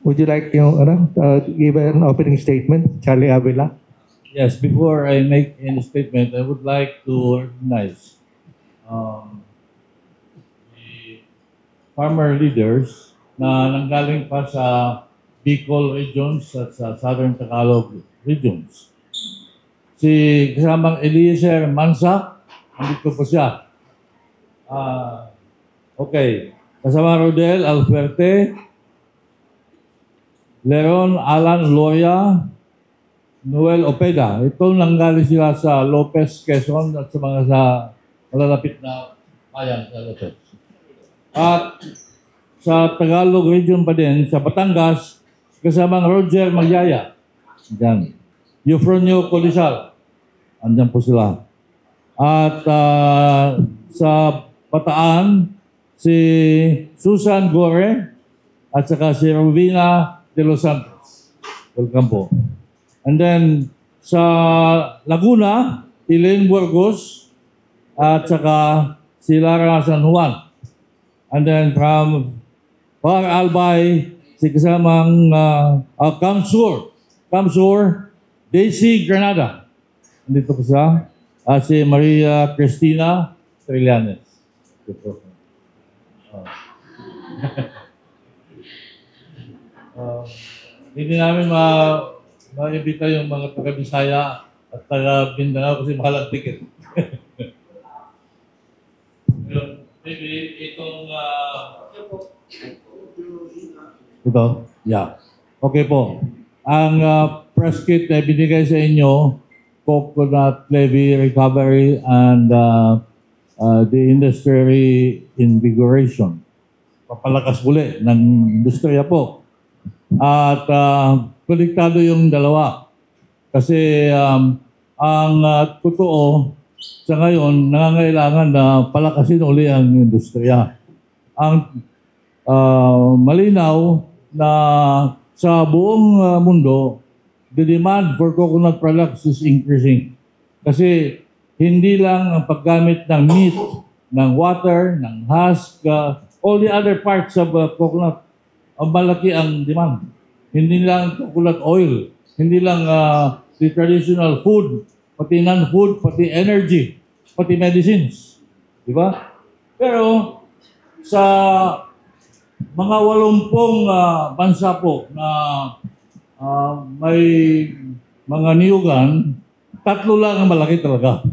Would you like give an opening statement, Charlie Avila? Yes, before I make any statement, I would like to recognize the farmer leaders na nanggaling pa sa Bicol regions at sa Southern Tagalog regions. Si kasamang Eliezer Mansa, nandito po siya. Okay. Kasama Rodel Alferte, Leron Alan Loya, Noel Opeda. Ito nanggaling sila sa Lopez, Quezon at sa mga sa malalapit na bayan sa Lopez. At sa Tagalog region pa din, sa Batangas, kasamang Roger Magyaya. Diyan. Eufronio Colisal. Andyan po sila. At sa Bataan, si Susan Gore at saka si Rovina de los Santos. Welcome po. And then sa Laguna, Elaine Burgos at saka si Lara San Juan. And then from Par Albay, si kasamang Kamsur, Daisy Granada. Dito po siya. Si Maria Cristina Trillanes. Hindi namin ma-invita yung mga taga-Bisaya at taga-Mindanao kasi mahal ang ticket. Maybe itong ito? Yeah. Okay po. Ang press kit na binigay sa inyo, coconut levy recovery and the industry invigoration. Papalakas uli ng industriya po. At konektado yung dalawa. Kasi ang totoo sa ngayon, nangangailangan na palakasin uli ang industriya. Ang malinaw na sa buong mundo, the demand for coconut products is increasing. Kasi hindi lang ang paggamit ng meat, ng water, ng husk, all the other parts of coconut, ang malaki ang demand. Hindi lang coconut oil, hindi lang the traditional food, pati non-food, pati energy, pati medicines. Di ba? Pero sa mga 80 bansa po na may mga niyugan, 3 lang ang malaki talaga.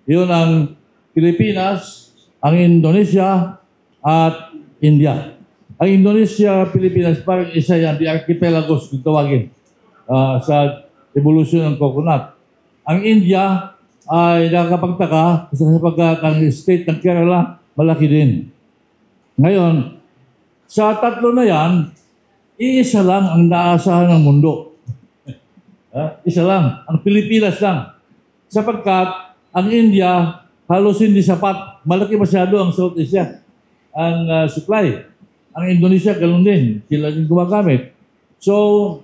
Yun ang Pilipinas, ang Indonesia, at India. Ang Indonesia, Pilipinas, parang isa yan, the archipelagos kung tawagin, sa evolution ng coconut. Ang India ay nakakapagtaka sapagkat ang state ng Kerala, malaki din. Ngayon, sa 3 na yan, iisa lang ang naasahan ng mundo. Isa lang, ang Pilipinas lang. Sapagkat ang India, halos hindi sapat. Malaki masyado ang South Asia ang supply. Ang Indonesia, ganun din. Sila din gumagamit. So,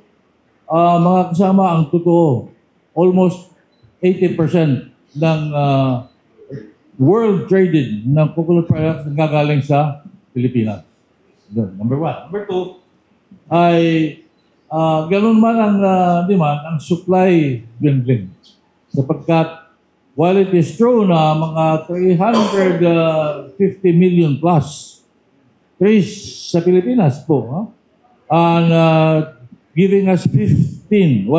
mga kasama ang totoo, almost 80% ng world traded ng coconut products nagagaling sa Pilipinas. Number 1. Number 2, ay ganun man ang demand, ang supply dwindling. Sapagkat while it is true na mga 350 million plus trees sa Pilipinas po, and giving us 15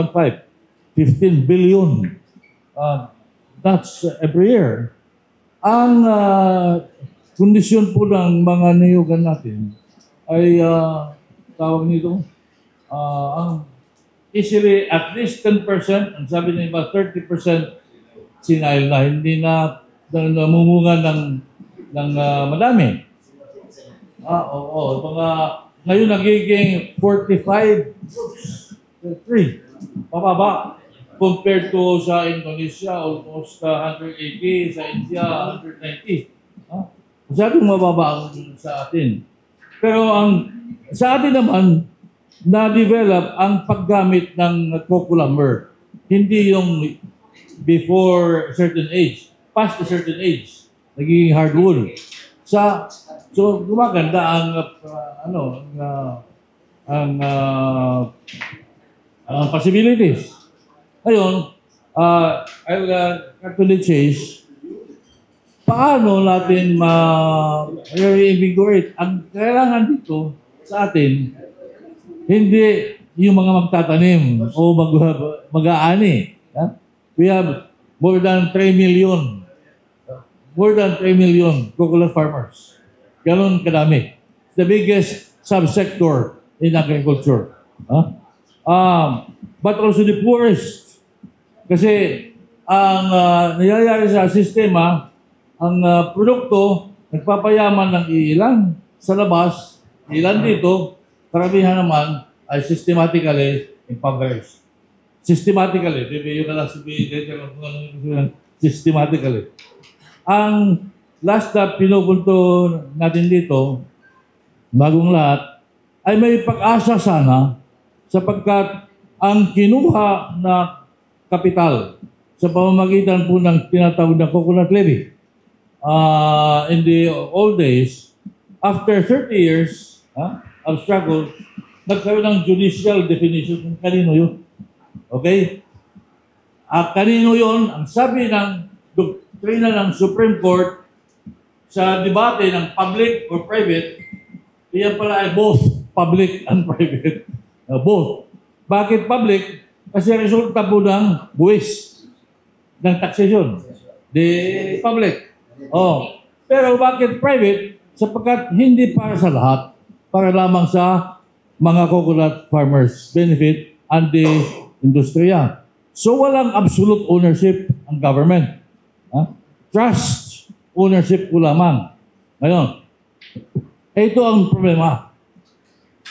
billion nuts every year. Ang kondisyon po ng mga niyugan natin ay tawag nito, ang easily at least 10%, ang sabi niya iba 30% sinayal na, hindi na namumunga ng madami. Oo. Ngayon nagiging 45 tree. Pababa. Compared to sa Indonesia, almost 180, sa India, 190. Masyadong mababa sa atin. Pero sa atin naman, na-develop ang paggamit ng coco lumber. Hindi yung before a certain age, past a certain age, nagiging hardwood. So gumaganda ang possibilities. Ngayon, I'll actually chase paano natin ma-reinvigorate. Ang kailangan dito sa atin, hindi yung mga magtatanim o mag-aani. We have more than 3 million coconut farmers. Ganon kadami. It's the biggest subsector in agriculture. But also the poorest. Kasi ang nangyayari sa sistema, ang produkto nagpapayaman ng ilan sa labas, ilan dito, karamihan naman ay systematically impoverished. Systematically. Yun na lang sabihin, systematically. Ang last na pinupunto natin dito, bagong lahat, ay may pag-asa sana sapagkat ang kinuha na kapital sa pamamagitan po ng tinatawag na coconut levy in the old days, after 30 years of struggle, nagkaroon ng judicial definition kung kanino yun. Okay? At kanino yun, ang sabi ng doktrina ng Supreme Court sa debate ng public or private, iyan pala ay both public and private. Both. Bakit public? Kasi resulta po ng buwis ng taxation. The public. Pero bakit private? Sapagkat hindi para sa lahat. Para lamang sa mga coconut farmers benefit and the industriya. So walang absolute ownership ang government. Trust ownership ko lamang. Ngayon, ito ang problema.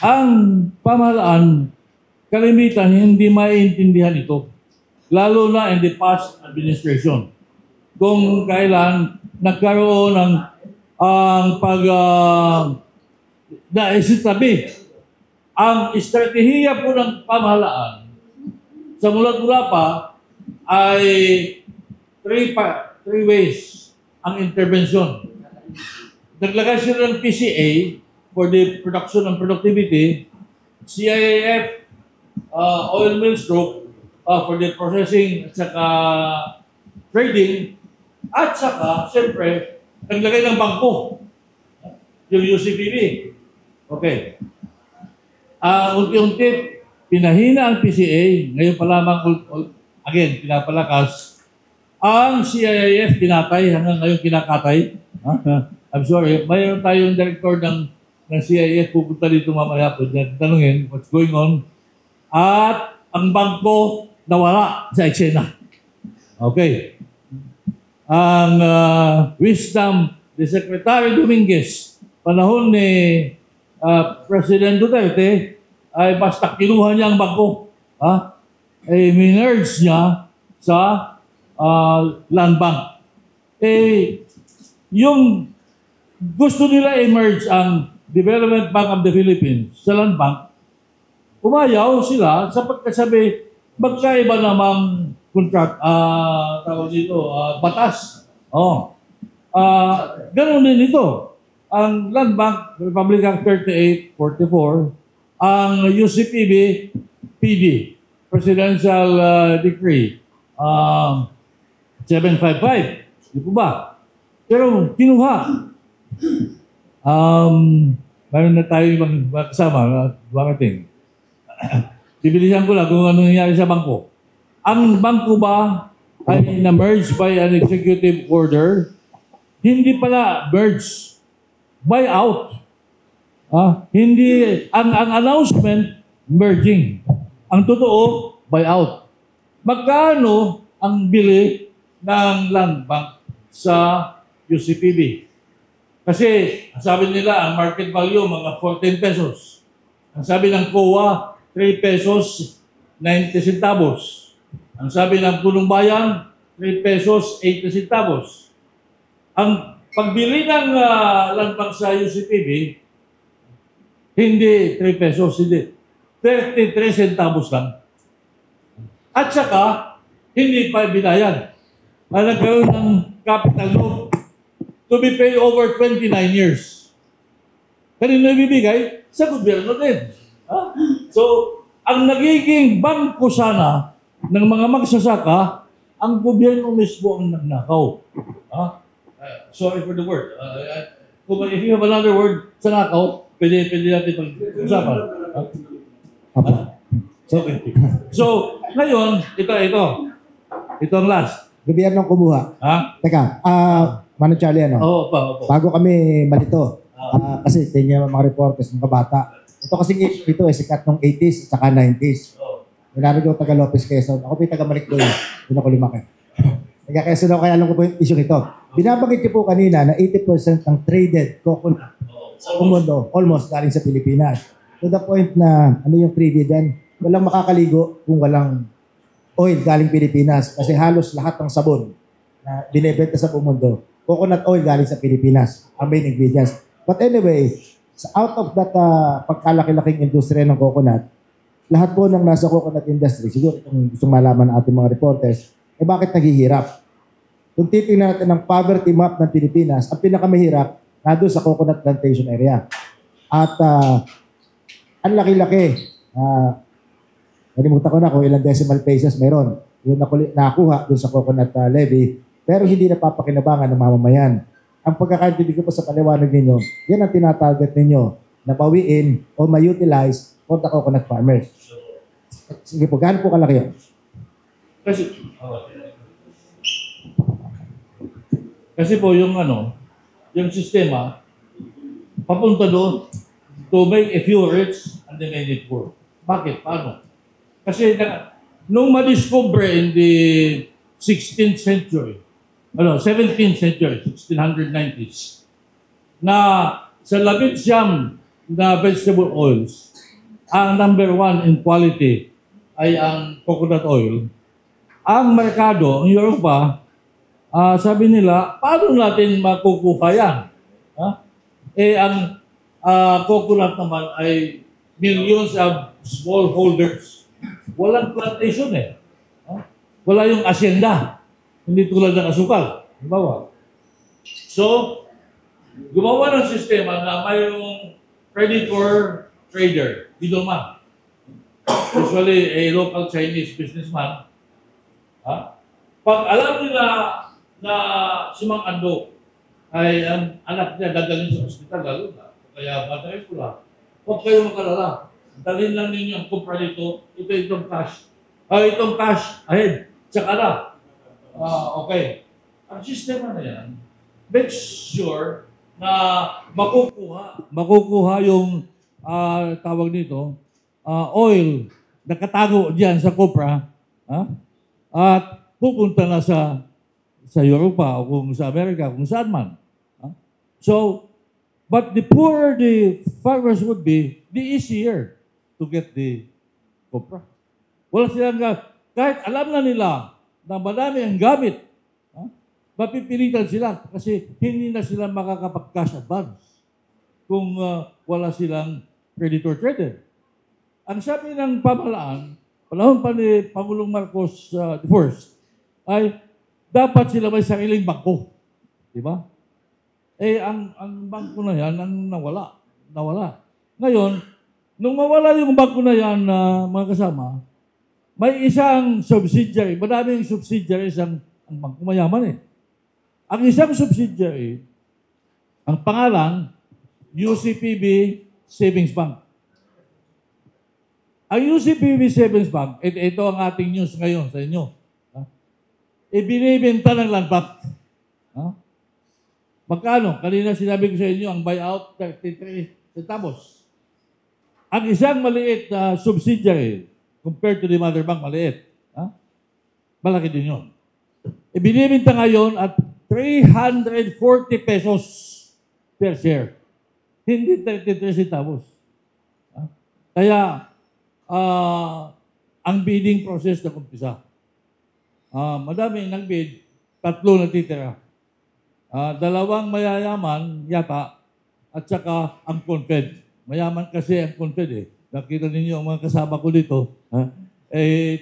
Ang pamahalaan, kalimitan, hindi maiintindihan ito. Lalo na in the past administration. Kung kailan nagkaroon ng naisitabi ang estratehiya po ng pamahalaan sa mula-mula pa ay three ways ang intervention. Naglagay sila ng PCA for the production and productivity, CIAF, oil mills group for the processing at saka trading, at saka, siyempre, naglagay ng bangko, yung UCPB. Okay. Unti-unti, pinahina ang PCA, ngayon pa lamang, again, pinapalakas. Ang CIIF, pinatay, hanggang ngayon kinakatay. I'm sorry, mayroon tayong director ng CIIF, pupunta dito mamaya po, tanungin what's going on. At ang bangko nawala sa eksena. Okay. Ang wisdom ni Secretary Dominguez, panahon ni President Duterte, ay basta kinuha niya ang bangko. Ay minerge niya sa land bank. Yung gusto nila i-merge ang Development Bank of the Philippines sa land bank, umayaw sila sa pagkasabi, magkaiba namang contract, tawag dito, batas. Ganun din ito. Ang Land Bank, Republic Act 3844, ang UCPB, PD, Presidential Decree 755. Di po ba? Pero kinuha. Mayroon na tayo ibang kasama, bakating. Bibilisan ko lang kung ano nangyari sa bangko. Ang bangko ba ay na-merge by an executive order? Hindi pala merge. Buyout. Hindi, ang announcement, merging. Ang totoo, buyout. Magkano ang bili ng land bank sa UCPB? Kasi, ang sabi nila, ang market value, mga 14 pesos. Ang sabi ng COA, 3 pesos, 90 centavos. Ang sabi ng Punong Bayan, 3 pesos, 80 centavos. Ang pagbili ng land bank sa UCPB, hindi 3 pesos, hindi. 33 centavos lang. At saka, hindi pa binayad. Nagkaroon ng capital loan to be paid over 29 years. Kanino ibibigay? Sa gobyerno din. So, ang nagiging bangko sana ng mga magsasaka, ang gobyerno mismo ang nagnakaw. Sorry for the word. If you have another word sa nakaw, pwede natin pag-usapan. Apo. So, ngayon, ito. Ito ang last. Gobyernong kumuha. Teka, Manong Charlie, Opo. bago kami malito, kasi tingnan mga reporters, mga bata. Ito kasing issue ito, sikat nung 80s at saka 90s. Nalaman ko taga Lopez, Quezon. Ako po yung taga Malikdoy. Doon ako lumaki. Taga Quezon ako, kaya alam ko po yung issue nito. Binabanggit niyo po kanina na 80% ng traded coconut sa mundo, almost galing sa Pilipinas. To the point na, ano yung traded yan? Walang makakaligo kung walang oil galing Pilipinas. Kasi halos lahat ng sabon na binibenta sa buong mundo, coconut oil galing sa Pilipinas, ang main ingredients. But anyway, out of that pagkalaki-laking industriya ng coconut, lahat po ng nasa coconut industry, siguro itong gusto malaman ng ating mga reporters, bakit naghihirap? Kung titingnan natin ng poverty map ng Pilipinas, ang pinakamahirap nandun sa coconut plantation area. At ang laki-laki, nalimutan ko na kung ilang decimal places meron. Yung nakuha dun sa coconut levy, pero hindi napapakinabangan ng mamamayan. Ang pagkakaintindi ko po sa paliwanag ninyo, yan ang tinatarget ninyo na bawiin o ma-utilize for the coconut farmers. Sige po, gaano po kalaki yun? Kasi po yung yung sistema, papunta doon to make a few rich and then make it poor. Bakit? Paano? Kasi nung ma-discover in the 16th century, 17th century, 1690s, na sa 11 na vegetable oils, ang number 1 in quality ay ang coconut oil. Ang merkado, ang Europa, sabi nila, paano natin makukuha yan? Ang coconut naman ay millions of smallholders. Walang plantation Wala yung asyenda. Hindi tulad ng asukal. Halimbawa. So, gumawa ng sistema na mayroong creditor-trader, middleman. Usually, a local Chinese businessman. Pag alam nila na si Mang Ando ay ang anak niya dadalhin sa ospital, lalo na, kaya batay ko lang, huwag kayo makalala. Dalhin lang ninyo ang kumpra nito, itong cash. Itong cash, ahead, tsaka na. Okay. Ang sistema na yan, make sure na makukuha yung tawag nito, oil nakatago diyan sa kopra, at pupunta na sa Europa o kung sa Amerika, kung saan man. So, but the poorer the farmers would be, the easier to get the kopra. Wala silang kahit alam na nila na madami ang gamit, mapipilitan sila kasi hindi na sila makakapag-cash advance kung wala silang creditor-trader. Ang sabi ng pamahalaan, panahon pa ni Pangulong Marcos the First, ay dapat sila may sariling bangko. Di ba? Ang bangko na yan, ang nawala. Ngayon, nung mawala yung bangko na yan, mga kasama, may isang subsidiary, madaming subsidiaries ang bangko mayaman Ang isang subsidiary, ang pangalan, UCPB Savings Bank. Ang UCPB Savings Bank, ito ang ating news ngayon sa inyo. Ibinibenta ng land bank. Magkano? Kanina sinabi ko sa inyo, ang buyout, 33 centavos. Ang isang maliit na subsidiary, compared to the mother bank, maliit. Malaki din yun. Ibinibenta ngayon at 340 pesos per share. Hindi 33 centavos. Kaya, ang bidding process na kumpisa. Madami nag-bid, 3 natitira. 2 mayayaman yata at saka ang Confed. Mayaman kasi ang Confed Nakita ninyo ang mga kasama ko dito,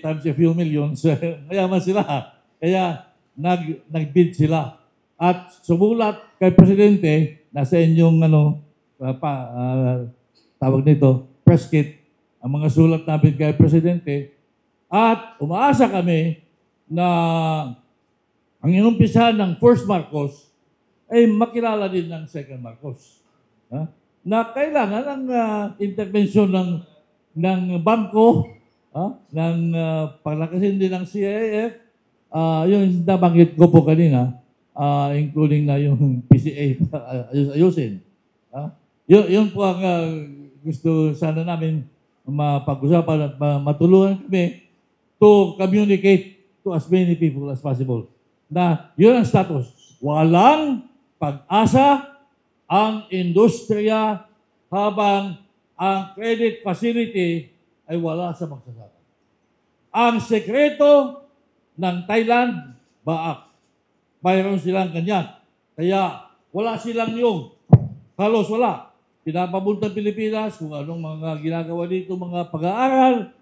times a few millions, mayaman sila. Kaya nag-bid sila. At sumulat kay Presidente, nasa inyong tawag nito, press kit, ang mga sulat namin kay Presidente at umaasa kami na ang inumpisahan ng first Marcos ay makilala din ng second Marcos. Ha? Na kailangan ng intervensyon ng bangko, ng palakasin din ng CIF, yung nabanggit ko po kanina, including na yung PCA, ayusin. Yun po ang gusto sana namin mapag-usapan at matulungan kami to communicate to as many people as possible. Na yun ang status. Walang pag-asa ang industriya habang ang credit facility ay wala sa magsasaka. Ang sekreto ng Thailand, baak. Mayroon silang ganyan. Kaya wala silang yung halos wala. Pinapapunta Pilipinas kung anong mga ginagawa dito, mga pag-aaral.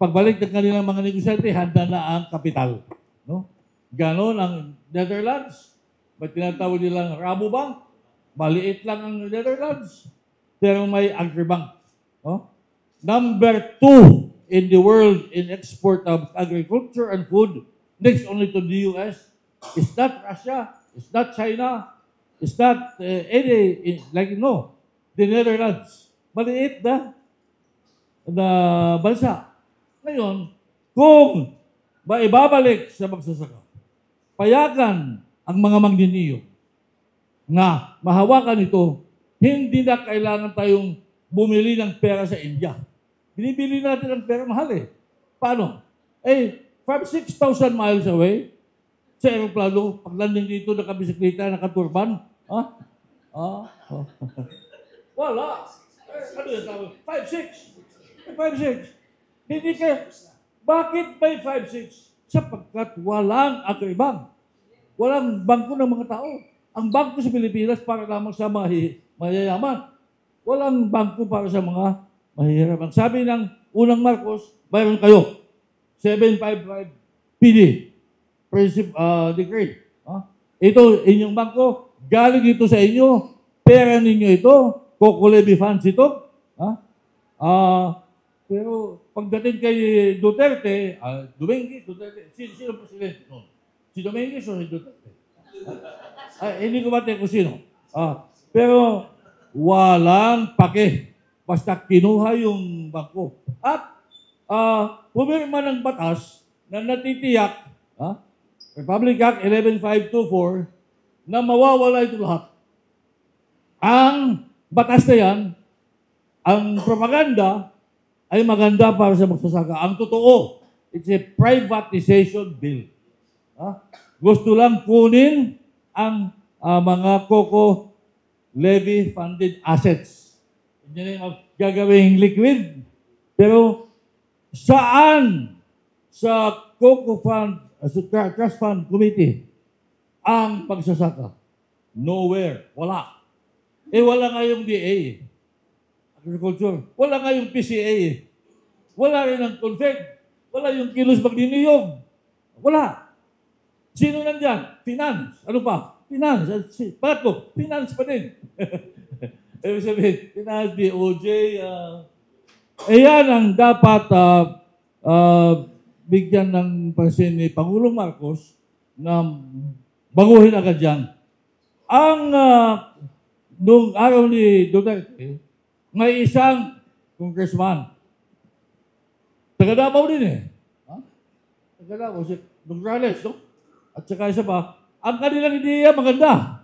Pagbalik ng kanilang mga negosyante, handa na ang kapital. No? Ganon ang Netherlands. May tinatawag nilang Rabobank. Maliit lang ang Netherlands. Pero may Agribank. No? Number 2 in the world in export of agriculture and food, next only to the US. It's not Russia. It's not China. It's not the Netherlands. Maliit na bansa. Ngayon, kung maibabalik sa magsasaka, payagan ang mga mangniniyo na mahawakan ito, hindi na kailangan tayong bumili ng pera sa India. Binibili natin ang pera mahal eh. Paano? From 6,000 miles away, sa aeroplano, paglanding dito, nakabisikleta, nakaturban, wala. Ano yun? 5'6". 5'6". Hindi ka, bakit may 5'6"? Sapagkat walang agribang. Walang bangko ng mga tao. Ang bangko sa Pilipinas para lamang sa mayayaman. Walang bangko para sa mga mahihirap. Ang sabi ng unang Marcos, mayroon kayo. 755 PD. Decree. Ito, inyong bangko, galing ito sa inyo, pera ninyo ito, Coco-Levy funds ito. Pero pagdating kay Duterte, Duterte, sino presidente noon? Si Dominguez o si Duterte? Hindi ko mati kung sino. Pero walang pake. Basta kinuha yung bangko. At pumirma ng batas na natitiyak, Republic Act 11524, na mawawala ito lahat. Ang batas na yan, ang propaganda ay maganda para sa magsasaka. Ang totoo, it's a privatization bill. Gusto lang kunin ang mga Coco Levy funded assets. Hindi na gagawing liquid. Pero saan sa Coco Fund, sa Trust Fund Committee, ang pagsasaka? Nowhere. Wala. Wala nga yung DA. Agriculture. Wala nga yung PCA. Wala rin ang Confed. Wala yung Kilos Magniniyog. Wala. Sino nandyan? Finance. Ano pa? Finance. Pato, finance pa din. Ibig sabihin, finance, DOJ. Yan ang dapat bigyan ng pansin ni Pangulong Marcos na baguhin agad yan. Ang nung araw ni Duterte, may isang congressman. Taga Davao din eh. Taga Davao, si Nograles, no? At saka isa pa, ang kanilang ideya maganda.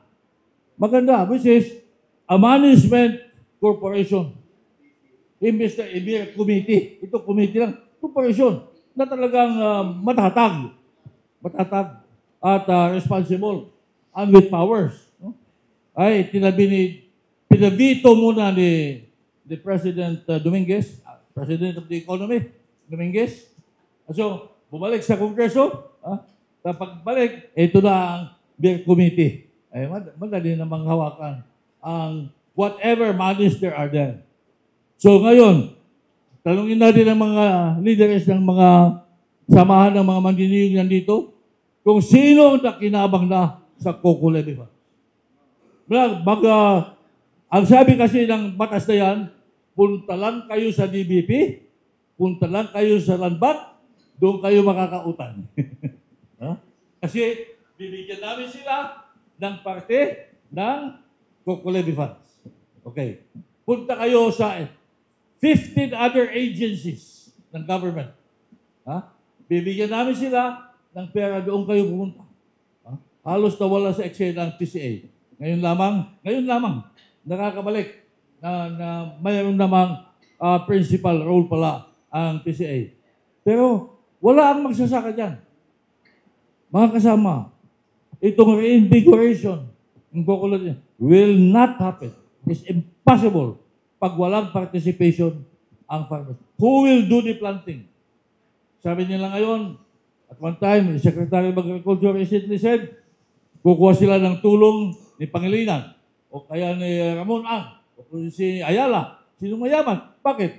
Maganda, which is a management corporation. Imbes na i-beer committee. Ito committee lang. Corporation na talagang matatag at responsible and with powers. No? Ay, pinabito muna ni President Dominguez, President of the Economy, Dominguez. So, bumalik sa Kongreso. Kapag balik, ito na ang beer committee. Ay, madali namang hawakan ang whatever monies there are there. So, ngayon, tanungin natin ang mga leaders ng mga samahan ng mga manginiyong nandito kung sino ang nakinabang na sa Coco Levy Fund. Ang sabi kasi ng batas na yan, punta lang kayo sa DBP punta lang kayo sa landbat, doon kayo makakautang. Ha? Kasi bibigyan namin sila ng parte ng Cocolevy funds. Okay. Punta kayo sa 15 other agencies ng government. Ha? Bibigyan namin sila ng pera, doon kayo pumunta. Ha? Halos nawala sa eksena ng PCA. Ngayon lamang, nakakabalik na mayroon namang principal role pala ang PCA. Pero wala ang magsasaka dyan. Mga kasama, itong reinvigoration ng Cocolevy will not happen. It's impossible pag walang participation ang farmers. Who will do the planting? Sabi nila ngayon, at one time, the Secretary of Agriculture recently said, kukuha sila ng tulong ni Pangilinan o kaya ni Ramon Ang o si Ayala. Sino mayaman? Bakit?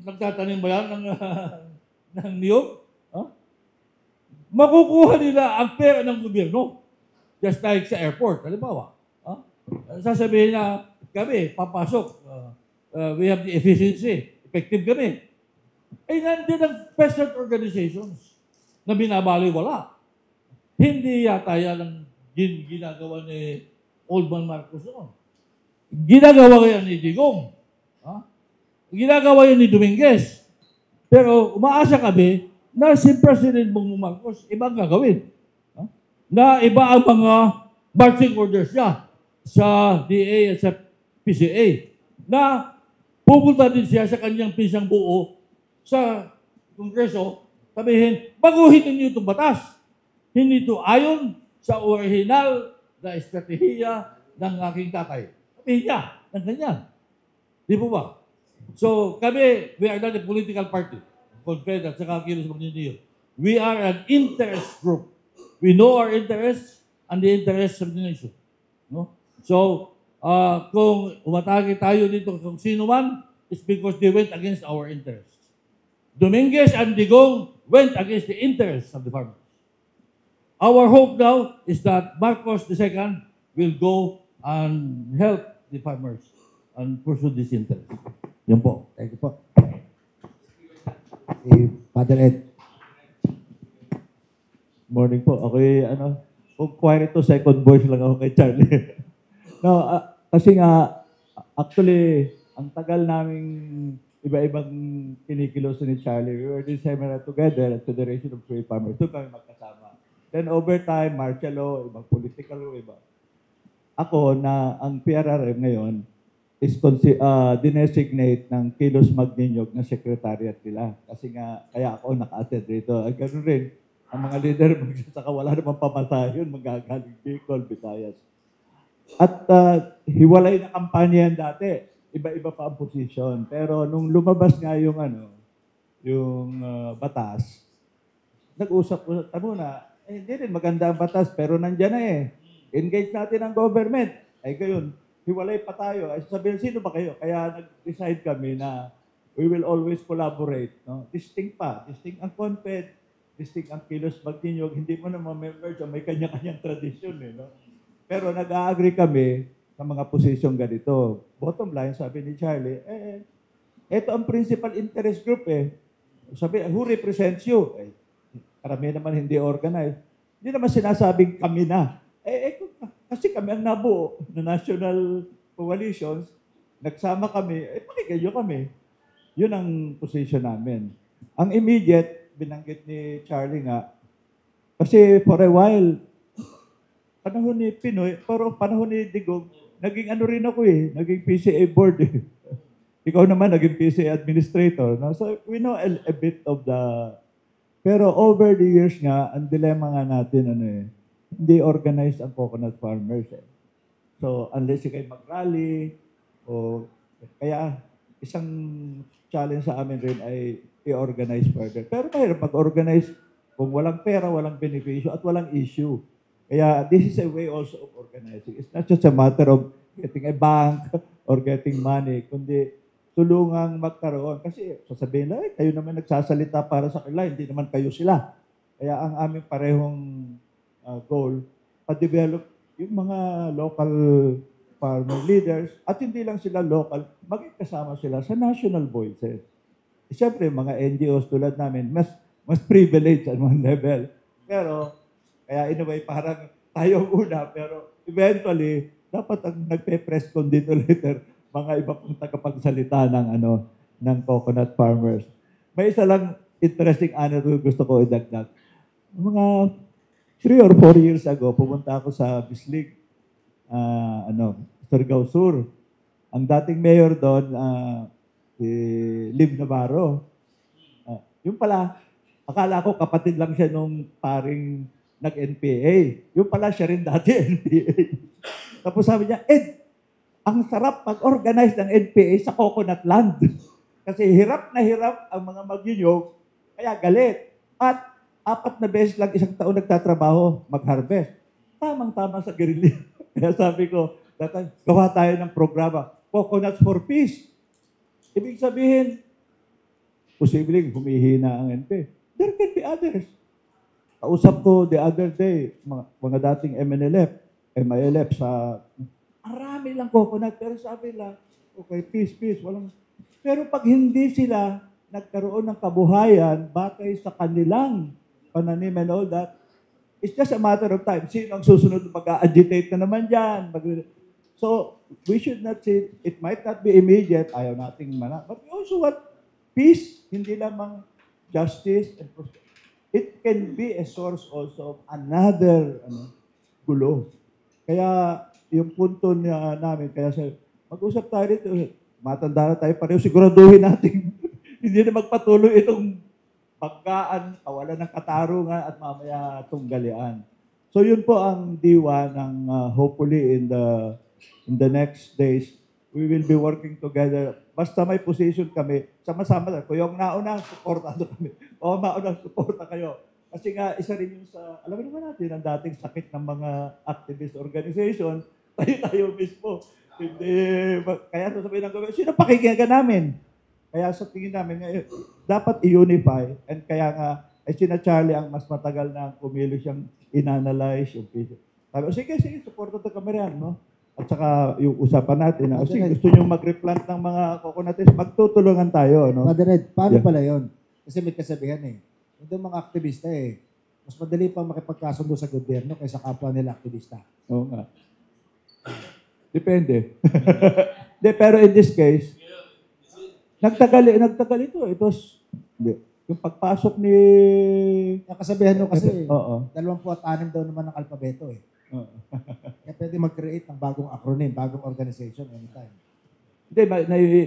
Nagtatanim ba yan ng niyog? Huh? Makukuha nila ang pera ng gobyerno. Just like sa airport, halimbawa. Huh? Sasabihin na kami, papasok. We have the efficiency. Effective kami. Eh, nandiyan ang peasant organizations na binabaliwala. Hindi yata yan ang ginagawa ni Oldman Marcos noon. Ginagawa yan ni Digong. Ha? Ginagawa yan ni Dominguez. Pero umaasa kami na si President Bongbong Marcos ibang gagawin. Ha? Na iba ang mga marching orders niya sa DA at sa PCA. Na pupunta din siya sa kanyang pinsang buo sa Kongreso, sabihin, baguhin ninyo itong batas. Hindi ito ayon sa original na estratehiya ng aking tatay. Sabihin niya, ng ganyan. Di po ba? So, kami, we are not a political party. Confed at saka Kilos Magninio. We are an interest group. We know our interests and the interests of the nation. No? So, kung umatake tayo dito kung sino man, it's because they went against our interests. Dominguez and Digong went against the interests of the farmers. Our hope now is that Marcos II will go and help the farmers and pursue this interest. Yan po. Thank you po. Father Ed. Morning po. Ako'y kung ito second voice lang ako kay Charlie. No, kasi nga actually ang tagal naming iba-ibang kinikilos ni Charlie. We were in seminar together at Federation of Free Farmers. Doon kami magkasama. Then over time, martial law, ibang political law, iba. Ako na ang PRRM ngayon is dinesignate ng Kilos Magninyog na secretariat nila. Kasi nga, kaya ako naka-attend rito. Ganun rin, ang mga leader magsasaka, wala namang pamatayon, magagaling Bicol, Visayas. At hiwalay na kampanya yan dati. Iba-iba pa ang position. Pero nung lumabas nga yung batas, nag-usap muna, hindi rin maganda ang batas, pero nandyan na eh. Engage natin ang government. Ay gayon, hiwalay pa tayo. Ay sabihin, sino ba kayo? Kaya nag-decide kami na we will always collaborate. No? Distinct ang Confed, distinct ang Kilos Magninyog. Hindi mo naman members, may kanya-kanyang tradisyon. No? Pero nag-agree kami sa mga posisyong ganito. Bottom line, sabi ni Charlie, ito ang principal interest group eh. Sabi, who represents you? Karamihan naman hindi organized. Hindi naman sinasabing kami na. Kasi kami ang nabuo na national coalitions, nagsama kami, pakinggan kami. Yun ang position namin. Ang immediate, binanggit ni Charlie nga, kasi for a while, panahon ni Pinoy, pero panahon ni Digong, naging rin ako naging PCA board Ikaw naman naging PCA administrator. No? So we know a bit of the... Pero over the years nga, ang dilemma nga natin, hindi organized ang coconut farmers. So unless kayo mag-rally, o kaya isang challenge sa amin rin ay i-organize further. Pero mahirap mag-organize kung walang pera, walang benepisyo, at walang issue. Kaya this is a way also of organizing. It's not just a matter of getting a bank or getting money, kundi tulungang magkaroon. Kasi sasabihin na, kayo naman nagsasalita para sa kanila, hindi naman kayo sila. Kaya ang aming parehong goal, pa-develop yung mga local farmer leaders, at hindi lang sila local, maging kasama sila sa national voices. Siyempre, mga NGOs tulad namin, mas privileged at one level. Pero, kaya in a way, parang tayo una, pero eventually, dapat ang nagpe-press con dito later, mga iba pang tagapagsalita ng coconut farmers. May isa lang interesting anecdote gusto ko idagdag. Mga 3 or 4 years ago, pumunta ako sa Bislig, Surigao Sur. Ang dating mayor doon, si Liv Navarro. Yung pala, akala ko kapatid lang siya nung paring nag-NPA. Yung pala siya rin dati NPA. Tapos sabi niya, Ed, ang sarap mag-organize ng NPA sa coconut land. Kasi hirap na hirap ang mga magyuyog, kaya galit. At 4 na beses lang isang taon nagtatrabaho, mag-harvest. Tamang-tama sa guerrilla. Kaya sabi ko, gawa tayo ng programa, Coconuts for Peace. Ibig sabihin, posibleng humihina ang NPA. There can be others. Kausap ko the other day, mga dating MILF sa, marami lang coconut, pero sabi lang, okay, peace, walang. Pero pag hindi sila nagkaroon ng kabuhayan batay sa kanilang pananim and all that, it's just a matter of time. Sino ang susunod mag-agitate na naman dyan? So, we should not say, it might not be immediate, ayaw nating but we also want peace, hindi lamang justice and prosperity. It can be a source also of another gulo. Kaya yung punto namin, kaya mag-usap tayo dito, matanda na tayo pareho, siguraduhin natin hindi na magpatuloy itong pagkaan, kawalan ng katarungan at mamaya tunggalian. So yun po ang diwa ng hopefully in the next days, we will be working together. Basta may position kami, sama-sama lang. Kung yung nauna, supportado kami. O mauna, supporta kayo. Kasi nga, isa rin yung alam mo naman natin, ang dating sakit ng mga activist organization, tayo mismo. Hindi, kaya sasabihin ng government, sino pakikinggan namin? Kaya sa tingin namin, dapat i-unify. And kaya nga, ay sina Charlie ang mas matagal na kumilo siyang inanalyze yung piso. Sabi, sige, supporta to kami rin, no? At saka yung usapan natin, sige, gusto nyo mag-replant ng mga coconuts, magtutulungan tayo, no? Brother Ed, paano pala yun? Kasi may kasabihan Yung mga aktivista mas madali pa makipagkasundo sa gobyerno kaysa kapwa nila aktivista. Oo nga. Depende. Pero in this case, nagtagal ito. Ito was, yung pagpasok ni... Yung kasabihan nyo kasi, Oo. 26 daw naman ng alpabeto Kaya pwede mag-create ng bagong acronym, bagong organization anytime. Hindi,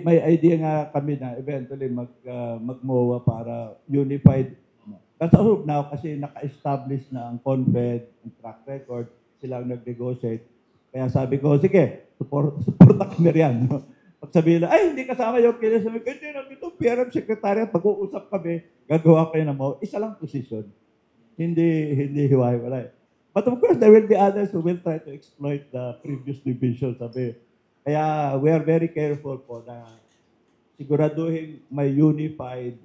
may idea nga kami na eventually mag-MOA para unified. That's all now kasi naka-establish na ang CONFED, ang track record, sila ang nag-negotiate. Kaya sabi ko, sige, supporta kami riyan. Pag sabihin na, ay, hindi kasama yung kilis. Sabi ko, hindi na, ito, PRM Secretariat, mag-uusap kami, gagawa kayo ng MOA. Isa lang position. Hindi hiwa-hiwalay. But of course, there will be others who will try to exploit the previous division. Kaya we are very careful po na siguraduhin may unified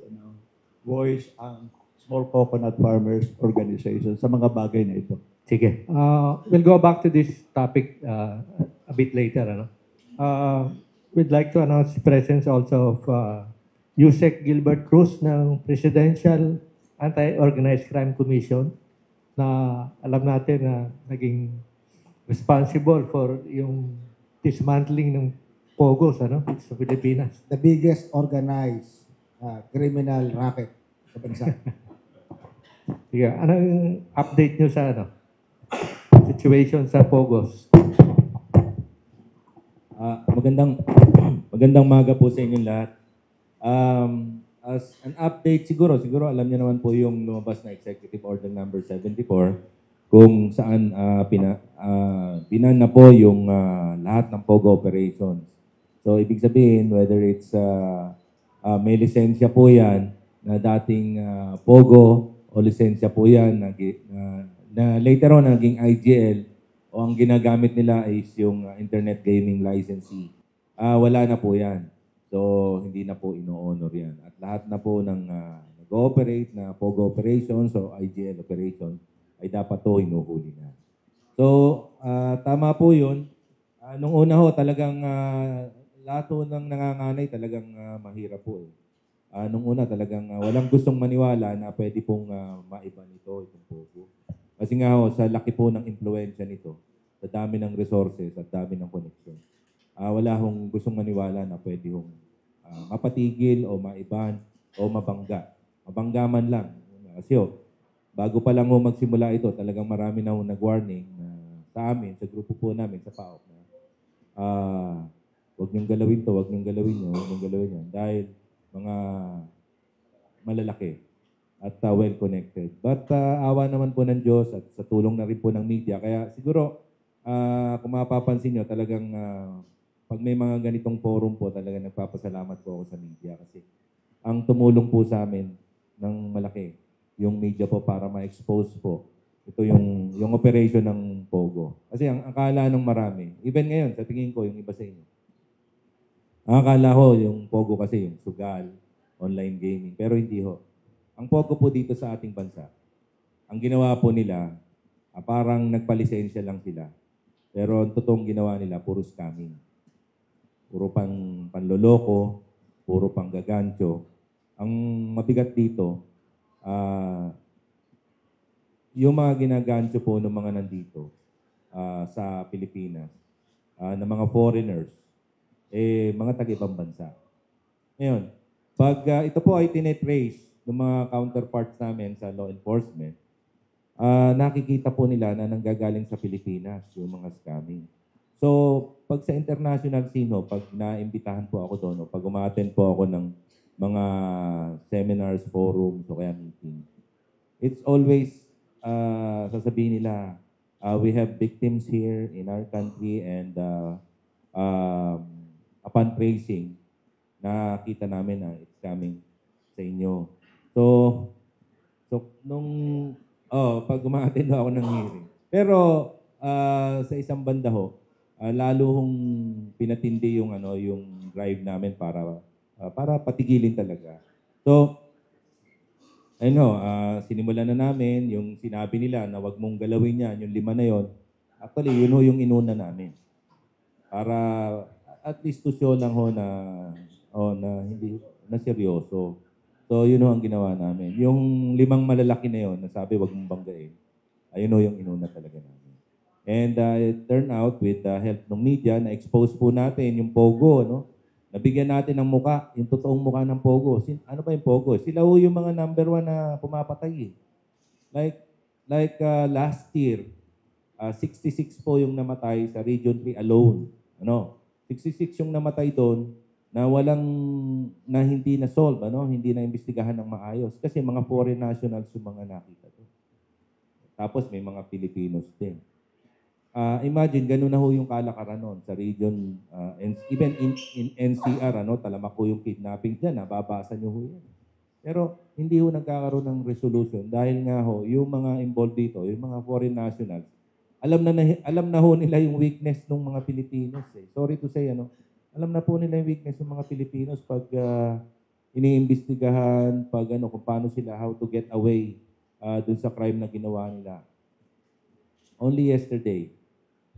voice ang Small Coconut Farmers Organization sa mga bagay na ito. Sige. We'll go back to this topic a bit later. We'd like to announce the presence also of Yusek Gilbert Cruz ng Presidential Anti-Organized Crime Commission na alam natin na naging responsible for yung dismantling ng Pogos sa Pilipinas. The biggest organized criminal racket sa bansa. Sige, anong update nyo sa situation sa Pogos? Magandang maga po sa inyong lahat. As an update, siguro alam niyo naman po yung lumabas na Executive Order number 74 kung saan binan na po yung lahat ng POGO operations. So, ibig sabihin, whether it's may lisensya po yan na dating POGO o lisensya po yan na later on naging IGL o ang ginagamit nila is yung Internet Gaming Licensee. Wala na po yan. So, hindi na po ino-honor yan. At lahat na po ng nag-ooperate na POGO operations o IGL operations ay dapat to hinuhuli na. So, tama po yun. Nung una ho, talagang lahat ng nanganganay talagang mahirap po. nung una talagang walang gustong maniwala na pwede pong maiba nito itong Pogo. Kasi nga ho, sa laki po ng impluensya nito, sa dami ng resources at dami ng connection, wala hong gustong maniwala na pwede hong mapatigil o maiban o mabangga. Mabangga man lang. Kasi bago pa lang ho magsimula ito, talagang marami na ho nag-warning sa amin, sa grupo po namin, sa PAOK na huwag niyong galawin to, huwag niyong galawin yun, huwag niyong galawin yan. Dahil mga malalaki at well-connected. But awa naman po ng Diyos at sa tulong na rin po ng media. Kaya siguro, kung mapapansin nyo, talagang pag may mga ganitong forum po, talagang nagpapasalamat po ako sa media. Kasi ang tumulong po sa amin ng malaki, yung media po para ma-expose po. Ito yung operation ng Pogo. Kasi ang akala ng marami, even ngayon, sa tingin ko, yung iba sa inyo, ang akala ko, yung Pogo kasi yung sugal, online gaming. Pero hindi ho. Ang Pogo po dito sa ating bansa, ang ginawa po nila, parang nagpalisensya lang sila. Pero ang totoong ginawa nila, puro scamming. Puro panloloko, puro panggagancho. Ang mabigat dito, yung mga ginagancho po ng mga nandito sa Pilipinas, ng mga foreigners, mga taga-ibang bansa. Ngayon, pag ito po ay tinetrace ng mga counterparts namin sa law enforcement, nakikita po nila na nanggagaling sa Pilipinas yung mga scamming. So, pag sa international scene, pag naimbitahan po ako doon, pag umattend po ako ng mga seminars, forums, o kaya meeting, it's always sasabihin nila, we have victims here in our country and upon tracing, nakita namin na it's coming sa inyo. So pag umattend ako ng hearing. Pero sa isang banda ho, lalo hong pinatindi yung yung drive namin para patigilin talaga. So ayun ho, sinimulan na namin yung sinabi nila na wag mong galawin yan, yung 5 na yon. Actually, yun ho yung inuna namin. Para at least to show lang ho na hindi na seryoso. So yun ho ang ginawa namin. Yung 5 malalaki na yon, na sabi wag mong banggain. Ayun ho yung inuna talaga namin. And it turned out with the help ng media, na-expose po natin yung Pogo, no? Nabigyan natin ng muka, yung totoong muka ng Pogo. Ano ba yung Pogo? Sila ho yung mga number 1 na pumapatay. Like last year, 66 po yung namatay sa Region 3 alone. 66 yung namatay doon na hindi na solve, hindi na imbestigahan ng maayos kasi mga foreign nationals yung mga nakita doon. Tapos may mga Filipinos din. Imagine, ganun na ho yung kalakaran noon sa region, even in NCR, talamak po yung kidnapping dyan, nababasa nyo ho yan. Pero hindi ho nagkakaroon ng resolution dahil nga ho, yung mga involved dito, yung mga foreign nationals, alam na ho nila yung weakness ng mga Pilipinos. Sorry to say, alam na po nila yung weakness ng mga Pilipinos pag iniimbestigahan, pag kung paano sila, how to get away dun sa crime na ginawa nila. Only yesterday,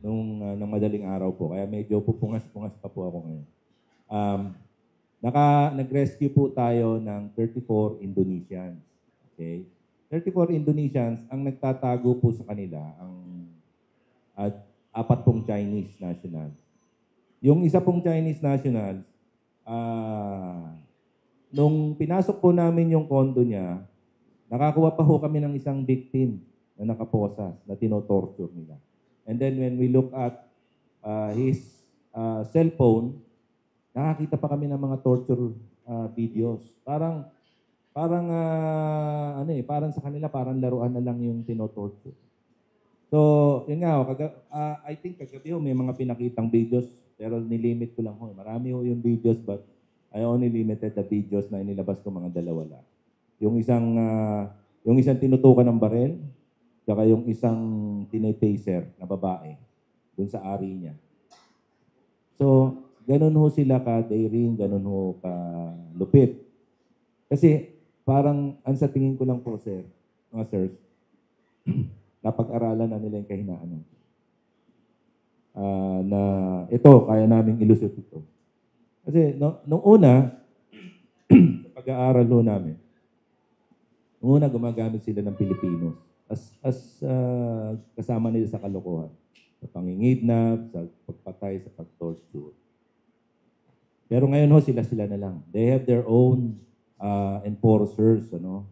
nung madaling araw po, kaya medyo pupungas-pungas pa po ako ngayon. Nag-rescue po tayo ng 34 Indonesians. Okay? 34 Indonesians, ang nagtatago po sa kanila, ang 4 pong Chinese national. Yung isa pong Chinese national, nung pinasok po namin yung condo niya, nakakuha pa ho kami ng isang victim na nakaposas, na tinotorture nila. And then when we look at his cellphone, nakakita pa kami ng mga torture videos. Parang sa kanila parang laruan na lang yung tinotorture. So, yun nga, I think kagabi may mga pinakitang videos, pero nilimit ko lang ho. Marami ho yung videos, but I only limited the videos na inilabas ko mga 2 lang. Yung isang tinutukan ng barel, saka yung isang tinetaser na babae dun sa ari niya. So, ganun ho sila ka-daring, ganun ho ka-lupit. Kasi parang, sa tingin ko lang po, mga sirs, napag-aralan na nila yung kahinaan. Na ito, kaya naming ilusot ito. Kasi nung una, pag-aaral ho namin, una gumagamit sila ng Pilipinos as kasama nila sa kalokohan, sa pangingidnap, sa pagpatay, sa pag-torture. Pero ngayon ho, sila-sila na lang. They have their own enforcers, ano,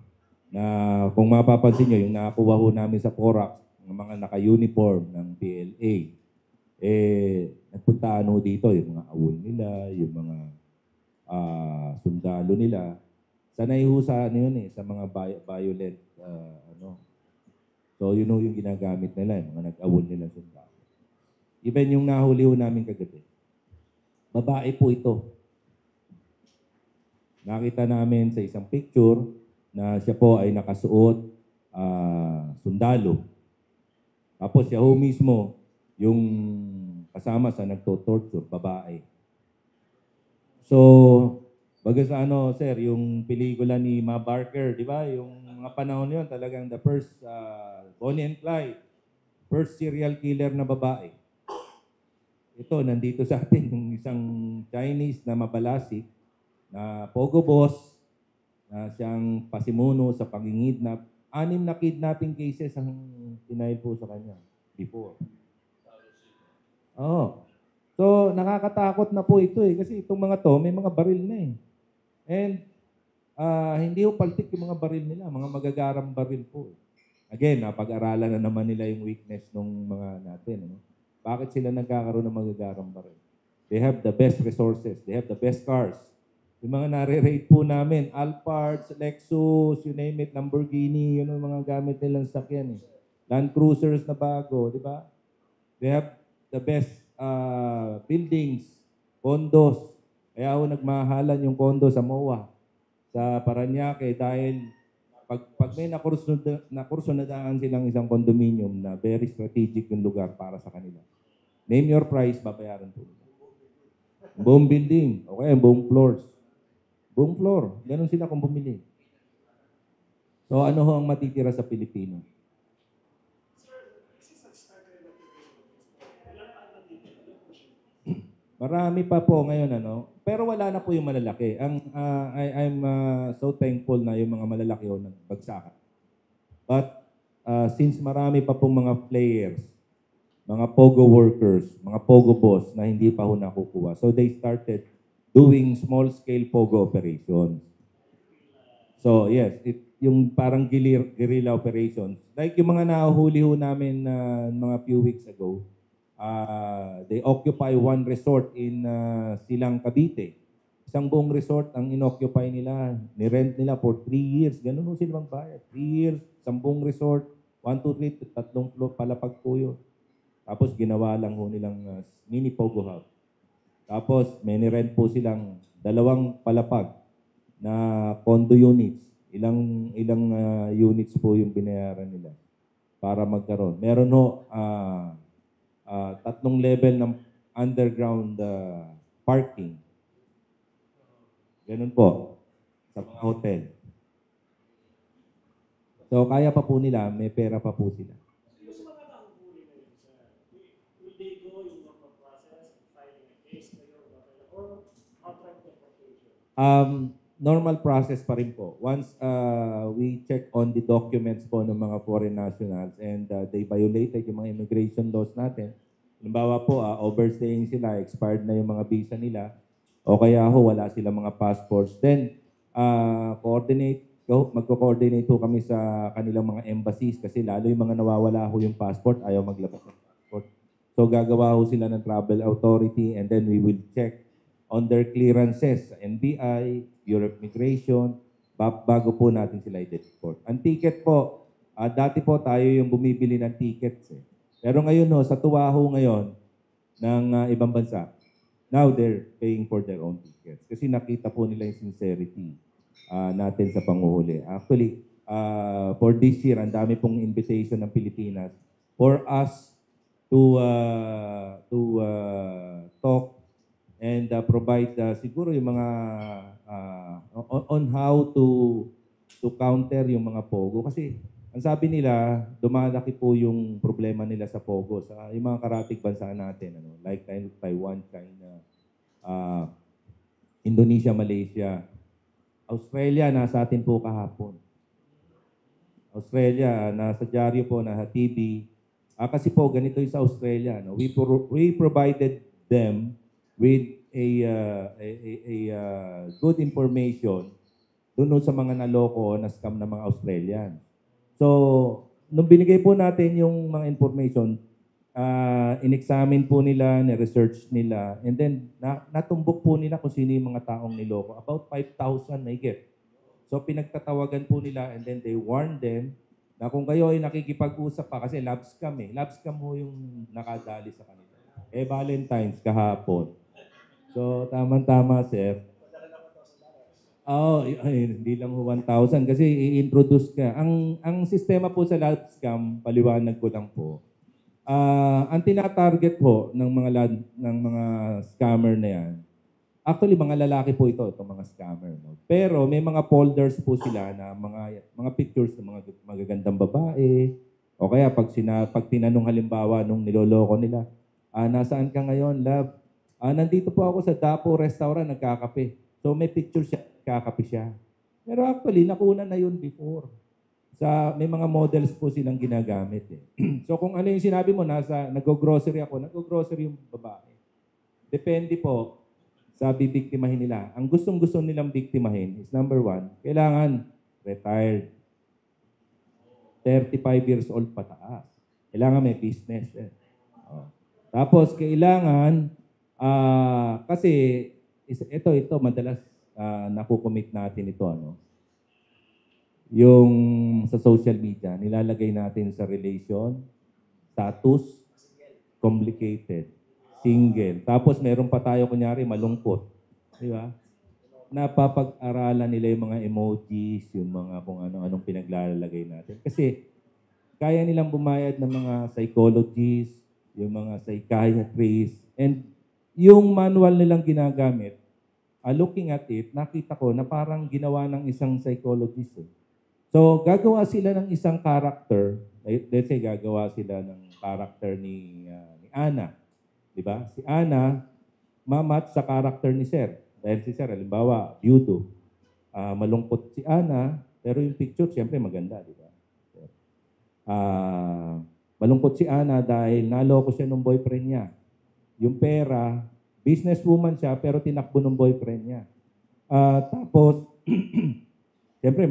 na kung mapapansin nyo, yung nakakuha ho namin sa Porac, ng mga naka-uniform ng PLA, nagpuntaan ho dito, yung mga awol nila, yung mga sundalo nila. Sanay ho sa ano yun sa mga violent, ano. So, yun ho yung ginagamit nila, yung mga nag-awol nila sundalo. Even yung nahuli ho namin kagabi, babae po ito. Nakita namin sa isang picture na siya po ay nakasuot sundalo. Tapos siya ho mismo yung kasama sa nagto-torture, babae. So, baga sa ano, sir, yung pelikula ni Ma Barker, di ba? Yung mga panahon yun, talagang the first Bonnie and Clyde, first serial killer na babae. Ito, nandito sa atin yung isang Chinese na mabalasik na pogo boss na siyang pasimuno sa pangingidnap. 6 na kidnapping cases ang denial po sa kanya before. Oo. So, nakakatakot na po ito kasi itong mga to, may mga baril na And hindi po paltik yung mga baril nila, mga magagarang baril po. Again, napag-aralan na naman nila yung weakness ng mga natin. Ano? Bakit sila nagkakaroon ng magagarang baril? They have the best resources. They have the best cars. Yung mga nare-rate po namin, Alphard, Lexus, you name it, Lamborghini, yun ang mga gamit nilang sakyan. Land Cruisers na bago, di ba? They have the best buildings, condos. Kaya ako nagmahalan yung condo sa MOA, sa Parañaque, dahil pag may nakursunadaan silang isang condominium na very strategic yung lugar para sa kanila. Name your price, babayaran po. Buong building, okay, buong floors. Buong floor, ganun sila kung bumili. So ano ho ang matitira sa Pilipino? Marami pa po ngayon, ano? Pero wala na po yung malalaki. I'm so thankful na yung mga malalaki ho nagbagsakan. But since marami pa pong mga players, mga pogo workers, mga pogo boss na hindi pa ho nakukuha. So they started doing small-scale pogo operations. So yes, yung parang guerrilla operations. Like yung mga nahuhuli ho namin mga few weeks ago, they occupy one resort in Silang, Cavite. Isang buong resort ang inoccupy nila. Ni-rent nila for 3 years. Ganun ho silang bayad. 3 years, isang buong resort. 1, 2, 3, 3 floor, palapag po yun. Tapos ginawa lang ho nilang mini Pogo Hub. Tapos may ni-rent po silang 2 palapag na condo units. Ilang units po yung binayaran nila para magkaroon. Meron ho 3 level ng underground parking. Ganun po sa mga hotel. So kaya pa po nila, may pera pa po sila. Will they go in normal process and filing a case kayo or outright deportation? Normal process pa rin po. Once we check on the documents po ng mga foreign nationals and they violated yung mga immigration laws natin, halimbawa po, overstaying sila, expired na yung mga visa nila, o kaya ho, wala silang mga passports, then magko-coordinate ho kami sa kanilang mga embassies kasi lalo yung mga nawawala ho yung passport, ayaw maglabas ng passport. So gagawa ho sila ng travel authority and then we will check on their clearances sa NBI, Bureau of Immigration, bago po natin sila i-deport. Ang ticket po, dati po tayo yung bumibili ng tickets. Pero ngayon sa tuwa ho ngayon ng ibang bansa, now they're paying for their own tickets. Kasi nakita po nila yung sincerity natin sa panguhuli. Actually, for this year, ang dami pong invitation ng Pilipinas for us to talk and provide siguro yung mga on how to counter yung mga pogo. Kasi ang sabi nila, dumalaki po yung problema nila sa pogo sa yung mga karatig bansa natin, like Taiwan, China, Indonesia, Malaysia. Australia, nasa atin po kahapon. Australia, nasa dyaryo po, nasa TV. Kasi po, ganito yung sa Australia. No? We provided them with a good information doon sa mga naloko na scam ng mga Australian. So, nung binigay po natin yung mga information, in-examine po nila, ni-research nila, and then natumbok po nila kung sino yung mga taong niloko. About 5,000 na higit. So pinagtatawagan po nila and then they warn them na kung kayo ay nakikipag-usap pa, kasi love scam eh. Love scam mo yung nakadali sa kanila. Valentine's kahapon. So tama-tama, sir. Hindi lang 1,000 kasi i-introduce ka. Ang sistema po sa love scam, paliwanag ko lang po. Ang tina-target po ng mga scammer na yan, actually, mga lalaki po itong mga scammer. No? Pero may mga folders po sila na mga pictures ng mga magagandang babae. O kaya pag tinanong halimbawa nung niloloko nila, nasaan ka ngayon, love? Nandito po ako sa Dapo Restaurant, nagkakape. So may picture siya, nagkakape siya. Pero actually, nakuna na yun before. May mga models po silang ginagamit. So kung ano yung sinabi mo, nag-grocery ako, nag-grocery yung babae. Depende po sa bibiktimahin nila. Ang gustong-gusto nilang biktimahin is number 1, kailangan retired. 35 years old pataas. Kailangan may business. Tapos kailangan, kasi ito madalas nakukomit natin ito. Yung sa social media, nilalagay natin sa relation, status, complicated. Single. Tapos meron pa tayo kunyari malungkot. Di ba? Napapag-aralan nila yung mga emojis, yung mga kung ano-anong pinaglalagay natin. Kasi kaya nilang bumayad ng mga psychologists, yung mga psychiatrists, and yung manual nilang ginagamit, looking at it, nakita ko na parang ginawa ng isang psychologist. So, gagawa sila ng isang character. Let's say, gagawa sila ng character ni Ana. Diba? Si Ana, mamatch sa character ni Sir. Dahil si Sir, halimbawa, beauty. Malungkot si Ana, pero yung picture, siyempre maganda. Diba? Malungkot si Ana dahil naloko siya ng boyfriend niya. Yung pera, businesswoman siya, pero tinakbo ng boyfriend niya. Tapos, siyempre,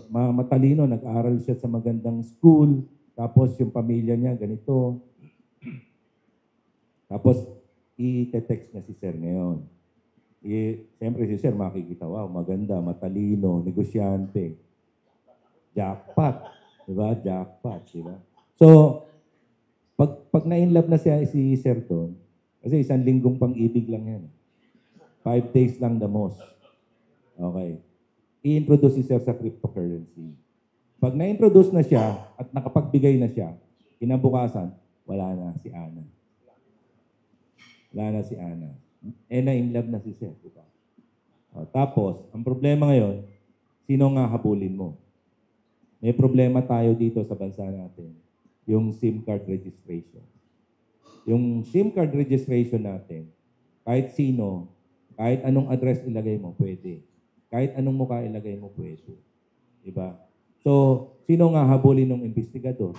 matalino, nag-aaral siya sa magandang school. Tapos, yung pamilya niya, ganito. Tapos, i-text niya si Sir ngayon. Siyempre si Sir makikita, wow, maganda, matalino, negosyante. Jackpot. Diba? Jackpot. Diba? So, pag na-inlove na si Sir doon, kasi 1 linggong pang-ibig lang yan. 5 days lang the most. Okay. I-introduce si Sir sa cryptocurrency. Pag na-introduce na siya at nakapagbigay na siya, kinabukasan, wala na si Ana. Wala na si Ana. Na-inlove na si Sir. Diba? Tapos, ang problema ngayon, sino nga habulin mo? May problema tayo dito sa bansa natin. Yung SIM card registration. Yung SIM card registration natin, kahit sino, kahit anong address ilagay mo, pwede. Kahit anong mukha ilagay mo, pwede. Diba? So, sino nga habulin ng investigador?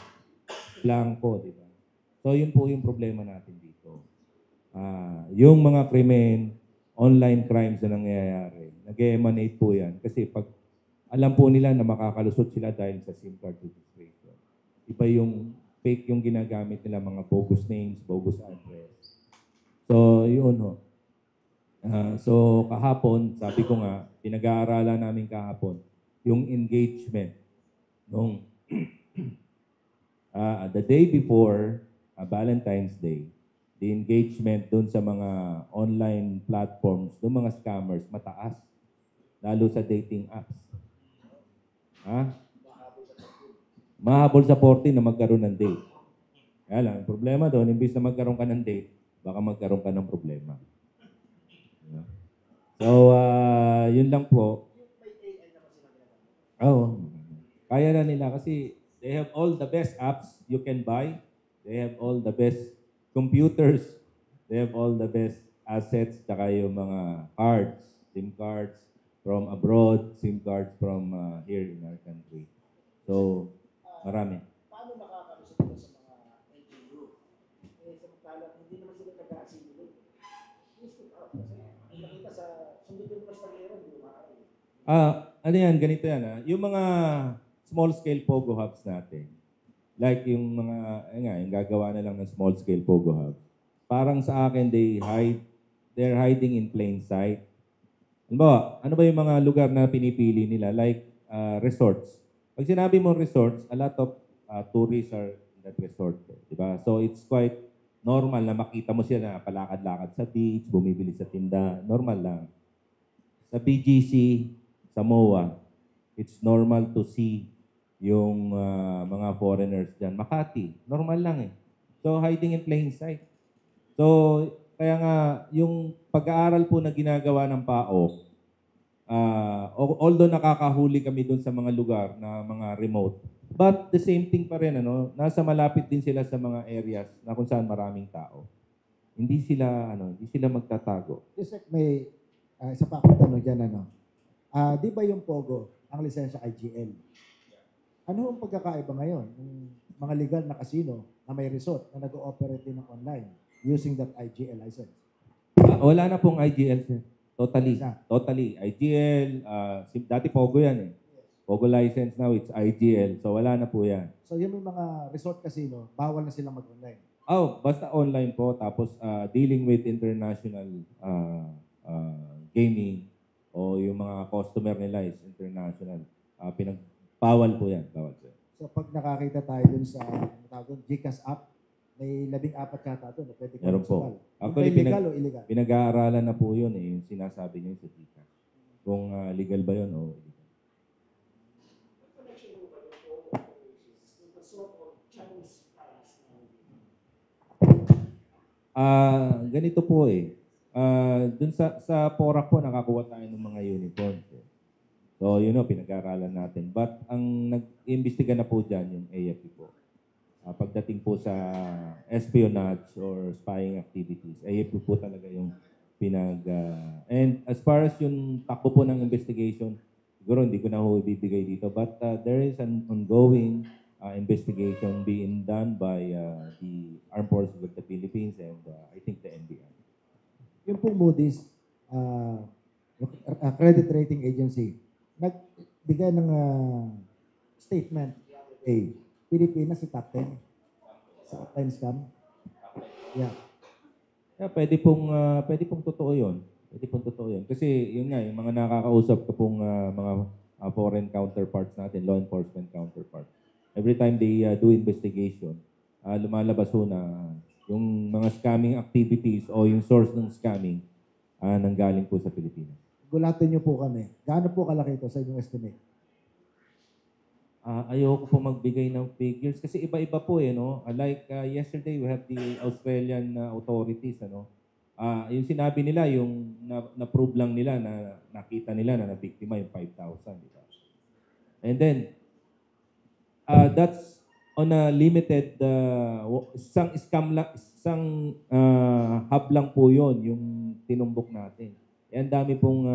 Blanco, diba? So, yun po yung problema natin dito. Yung mga krimen, online crimes na nangyayari, nag-emanate po yan. Kasi pag alam po nila na makakalusot sila dahil sa SIM card registration. Iba yung fake yung ginagamit nila, mga bogus names, bogus address. So, yun ho. So, kahapon, sabi ko nga, pinag-aaralan namin kahapon, yung engagement nung the day before Valentine's Day, the engagement doon sa mga online platforms, doon mga scammers, mataas. Lalo sa dating apps. Mahabol sa 40 na magkaroon ng date. Kaya lang, ang problema doon, imbis na magkaroon ka ng date, baka magkaroon ka ng problema. So, yun lang po. Kaya na nila kasi they have all the best apps you can buy. They have all the best computers. They have all the best assets, tsaka yung mga cards, SIM cards. from abroad, SIM cards from here in our country. So, marami. Paano nakakalusot sa mga LGU? Samantalang hindi naman sila taga-asimilate. Please speak out. Kasi nakita sa sundin mo sa taglero, hindi maaari. Ano yan, ganito yan. Yung mga small scale pogo hubs natin, like yung mga, yung gagawa na lang ng small scale pogo hub, parang sa akin, they're hiding in plain sight. Ano ba yung mga lugar na pinipili nila? Like resorts. Pag sinabi mo resorts, a lot of tourists are in that resort. Diba? So it's quite normal na makita mo siya na palakad-lakad sa beach, bumibili sa tinda. Normal lang. Sa BGC, sa MOA, it's normal to see yung mga foreigners dyan. Makati, normal lang eh. So hiding in plain sight. So kaya nga, yung pag-aaral po na ginagawa ng PAO, although nakakahuli kami doon sa mga lugar na mga remote, but the same thing pa rin, nasa malapit din sila sa mga areas na kung saan maraming tao. Hindi sila magtatago. Just like may isa pa akong tanong dyan, di ba yung Pogo, ang lisensya IGL? Ano ang pagkakaiba ngayon? Yung mga legal na casino na may resort na nag-ooperate din ng online using that IGL license? Wala na pong IGL, sir. Totally. Isa. Totally. IGL, dati Pogo yan eh. Pogo license now, it's IGL. So wala na po yan. So yung may mga resort casino, bawal na silang mag-online. Basta online po. Tapos dealing with international gaming o yung mga customer nila is international. Bawal po yan. Bawal, sir. So pag nakakita tayo dun sa GCash app, may 14 yata doon na pwede ka Meron po. magsugal. Actually, legal o illegal? Pinag-aaralan na po yun eh, yung sinasabi niyo sa Gcash. Kung legal ba yun o illegal. Connection mo ba yung Pogo operations with the so-called Chinese spies na Ganito po eh. Dun sa PORAC po, nakakuha tayo ng mga uniforms. Eh. So, pinag-aaralan natin. But ang nag-imbestiga na po dyan, yung AFP po. Pagdating po sa espionage or spying activities, AFP po talaga yung and as far as yung takbo po ng investigation, siguro hindi ko na ho ibibigay dito, but there is an ongoing investigation being done by the Armed Forces of the Philippines and I think the NBI. Yung pong Moody's credit rating agency, nagbigay ng statement, Pilipinas si top 10 sa online scam. Yeah. Pwede pong totoo 'yon. Pwede pong totoo 'yon. Kasi yun nga, yung mga nakakausap ko pong mga foreign counterparts natin, law enforcement counterparts. Every time they do investigation, lumalabas ho na yung mga scamming activities o yung source ng scamming nanggaling po sa Pilipinas. Gulatin niyo po kami. Gaano po kalaki ito sa inyong estimate? Ayoko po magbigay ng figures kasi iba-iba po no. Like yesterday we have the Australian authorities yung sinabi nila yung na-prove lang nila na nakita nila na nabiktima yung 5,000, di ba? And then that's on a limited isang scam lang, isang hub lang po 'yon yung tinumbok natin. Ang dami pong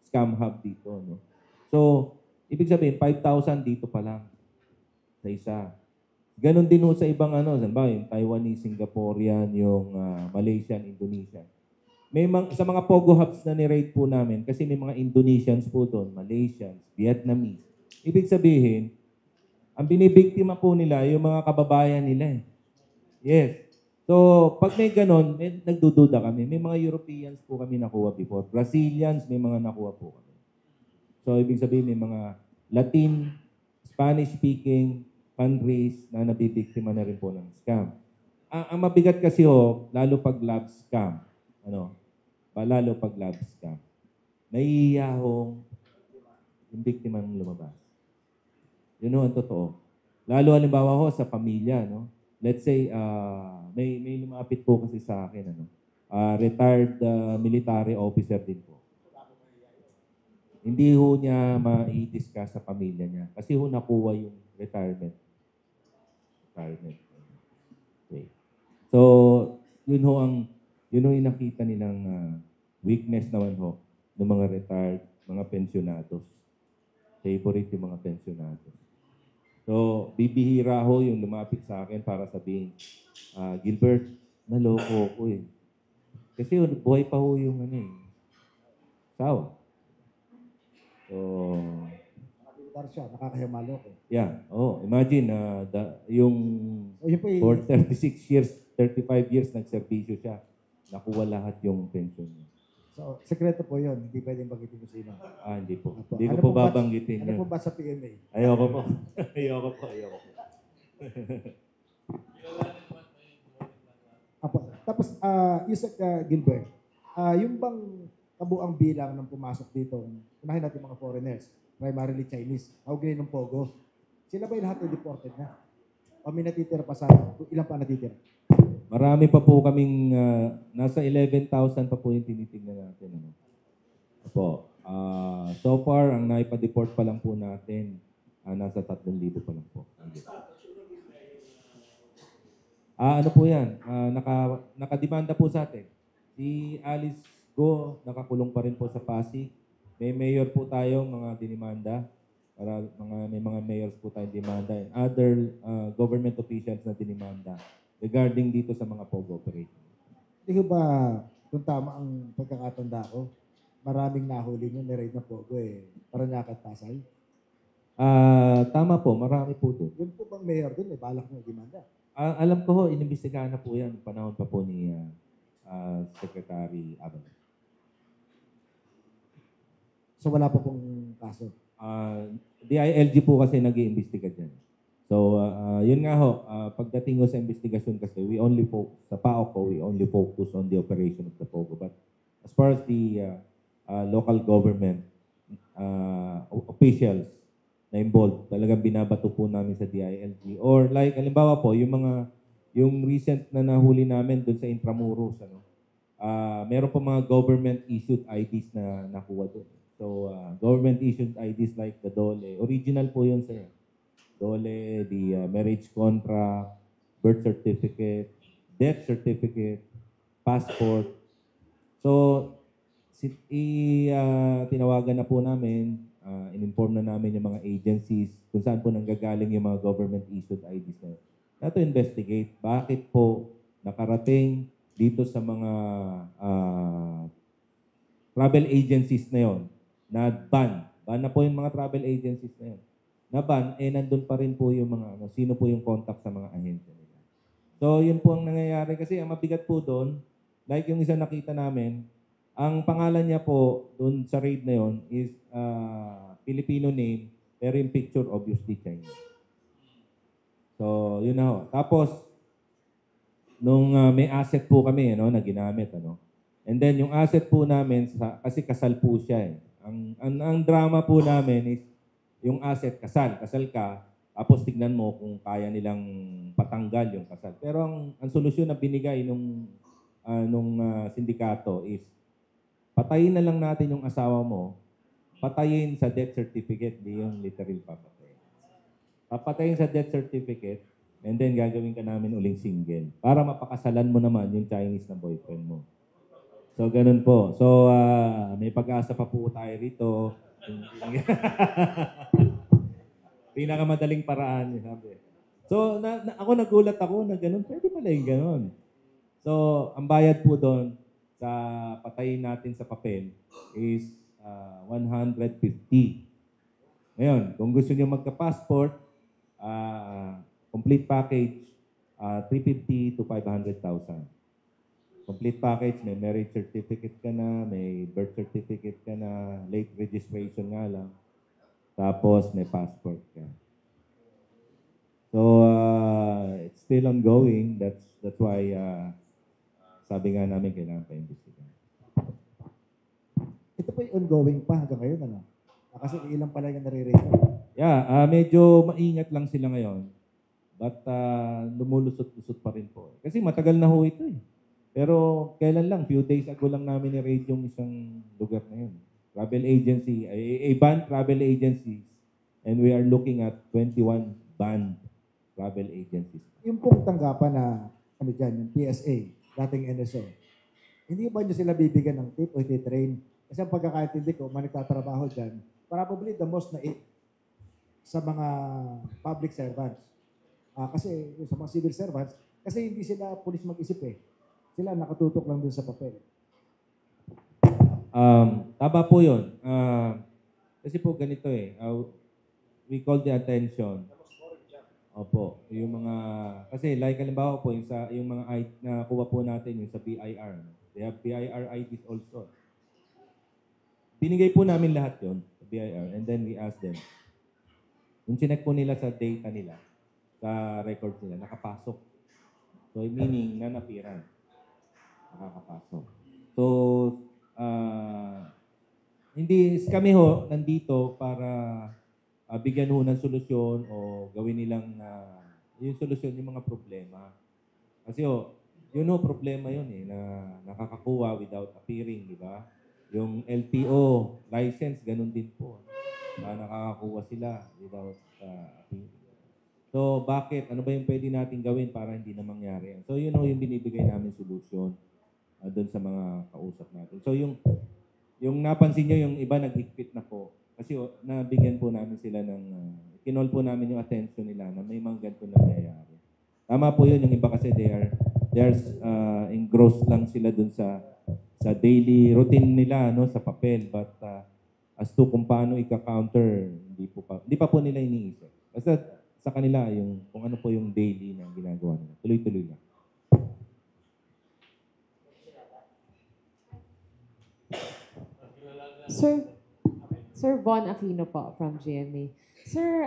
scam hub dito, no. So ibig sabihin, 5,000 dito pa lang sa isa. Ganon din sa ibang yung Taiwanese, Singaporean, yung Malaysian, Indonesian. Sa mga Pogo hubs na ni-rate po namin, kasi may mga Indonesians po doon, Malaysians, Vietnamese. Ibig sabihin, ang binibiktima po nila, yung mga kababayan nila eh. Yes. So, pag may ganon, nagdududa kami. May mga Europeans po kami nakuha before. Brazilians, may mga nakuha po kami. So, ibig sabihin, may mga Latin, Spanish-speaking countries na nabibiktima na rin po ng scam. Ang mabigat kasi lalo pag love scam. Lalo pag love scam. Nahihiya yung biktima ng lumabas. Yun ang totoo. Lalo halimbawa sa pamilya, no? Let's say, may lumapit po kasi sa akin, retired military officer din po. Hindi niya ma-i-discuss sa pamilya niya. Kasi nakuha yung retirement. Okay. So, yun yung nakita nilang weakness naman ng mga retired mga pensionados. Favorite yung mga pensionados. So, bibihira ho yung lumapit sa akin para sabihin, Gilbert, naloko ko eh. Kasi buhay pa ho yung sawa. So, Nakabilitar siya, nakakahimalo ko. yeah. Imagine, yung So, yun po for 36 years, 35 years nagserbisyo siya. Nakuha lahat yung pension niya. So, sekreto po yun. Hindi pwedeng bagitin ko sino. Hindi po. Apo. Hindi ko Ano po pong batch- babanggitin Ano yun. po ba sa PMA? Ayoko po. Ayoko po. Apo. Tapos, Yusek Gilbert, yung bang kabuang bilang ng pumasok dito, unahin natin mga foreigners, primarily Chinese, kaugnay ng Pogo, sila ba yung lahat ay deported na? O may natitira pa sa, ilan pa natitira? Marami pa po kaming, nasa 11,000 pa po yung tinitingnan natin. Opo. So far, ang naipa-deport pa lang po natin, nasa 3,000 pa lang po. Ano po yan? Nakademanda po sa atin. Si Alice Go, nakakulong pa rin po sa Pasig. May mayor po tayong mga dinimanda. May mga mayors po tayong demanda and other government officials na dinimanda regarding dito sa mga POGO operation. Hindi ko ba, kung tama ang pagkakatanda ko, maraming nahuli nyo, ni-raid na Pogo Parañaque at Pasay. Tama po, marami po doon. Yung po bang mayor doon, balak nyo demanda? Alam ko ho, inimbestigahan na po yan. Panahon pa po ni Secretary Aban. So wala pa pong kaso. DILG po kasi nag-iimbestiga dyan. So, yun nga ho, pagdating ho sa investigasyon kasi, sa PAOK po, we only focus on the operation of the POGO. But as far as the local government officials na involved, talagang binabato po namin sa DILG. Or like, halimbawa po, yung recent na nahuli namin doon sa Intramuros, meron pa mga government-issued IDs na nakuha doon. So, government-issued IDs like the DOLE, original po yun, sir. DOLE, the marriage contract, birth certificate, death certificate, passport. So, tinawagan na po namin, in-inform na namin yung mga agencies kung saan po nanggagaling yung mga government-issued IDs na yun. To investigate bakit po nakarating dito sa mga travel agencies na yon na ban. Ban na po yung mga travel agencies na yun. Na ban, nandun pa rin po yung mga, sino po yung contact sa mga ahensya nila. So, yun po ang nangyayari. Kasi ang mabigat po doon, like yung isa nakita namin, ang pangalan niya po doon sa raid na yon is Filipino name, pero yung picture obviously Chinese. So, yun na ho. Tapos, nung may asset po kami, na ginamit, and then yung asset po namin, kasi kasal po siya Ang drama po namin is, yung asset, kasal ka, tapos tignan mo kung kaya nilang patanggal yung kasal. Pero ang solusyon na binigay nung sindikato is, patayin na lang natin yung asawa mo, patayin sa death certificate, di yung literal papatayin. Papatayin sa death certificate, and then gagawin ka namin uling single para mapakasalan mo naman yung Chinese na boyfriend mo. So, ganun po. So, may pag-asa pa po tayo rito. Pinakamadaling paraan, sabi. So, ako nagulat ako na ganun. Pwede pala yung ganun. So, ang bayad po doon sa patayin natin sa papel is 150. Ngayon, kung gusto niyo magka-passport, complete package, 350 to 500,000. Complete package, may marriage certificate ka na, may birth certificate ka na, late registration nga lang. Tapos may passport ka. So, it's still ongoing. That's why sabi nga namin kailangan pa imbestigahan. Ito po yung ongoing pa hanggang ngayon, kasi ilang pala yung nare-rate. Yeah, medyo maingat lang sila ngayon. But lumulusot-lusot pa rin po. Kasi matagal na ho ito eh. Pero kailan lang, few days ago lang namin ni-raid yung isang lugar na yun. Travel agency, a banned travel agencies. And we are looking at 21 banned travel agencies. Yung pong tanggapan na, yung PSA, dating NSO, hindi ba nyo sila bibigyan ng tip o iti-train Kasi ang pagkakaintindi ko, mga nagtatrabaho dyan, probably the most na sa mga public servants. Kasi yung sa mga civil servants, kasi hindi sila pulis mag-isip eh. Sila nakatutok lang dun sa papel. Tama po yun. Kasi po ganito eh. We call the attention. Opo. Yung mga, kasi like halimbawa po, yung mga ID na kuha po natin, yung sa BIR. They have BIR IDs also. Binigay po namin lahat yon sa BIR and then we ask them. Yung chinek po nila sa data nila, sa records nila, nakapasok. So meaning, nanapiran. Nakakapasok. So, hindi kami ho nandito para bigyan ho ng solusyon o gawin nilang yung solusyon yung mga problema. Kasi yun ho, problema yun eh, na nakakakuha without appearing, di ba? Yung LTO license, ganun din po. Nakakakuha sila without appearing. So, bakit? Ano ba yung pwede natin gawin para hindi na mangyari? So, yun ho yung binibigay namin solution doon sa mga kausap natin. So, yung napansin nyo, yung iba naghigpit na po. Kasi nabigyan po namin sila ng, kinol po namin yung attention nila na may mga ganito na nangyayari. Tama po yun, yung iba kasi they are engrossed lang sila dun sa daily routine nila, no, sa papel. But as to kung paano ika-counter, hindi pa po nila iniisip. Basta sa kanila, yung, kung ano po yung daily na ginagawa nila. Tuloy-tuloy lang. Sir Von Aquino po from GMA. Sir,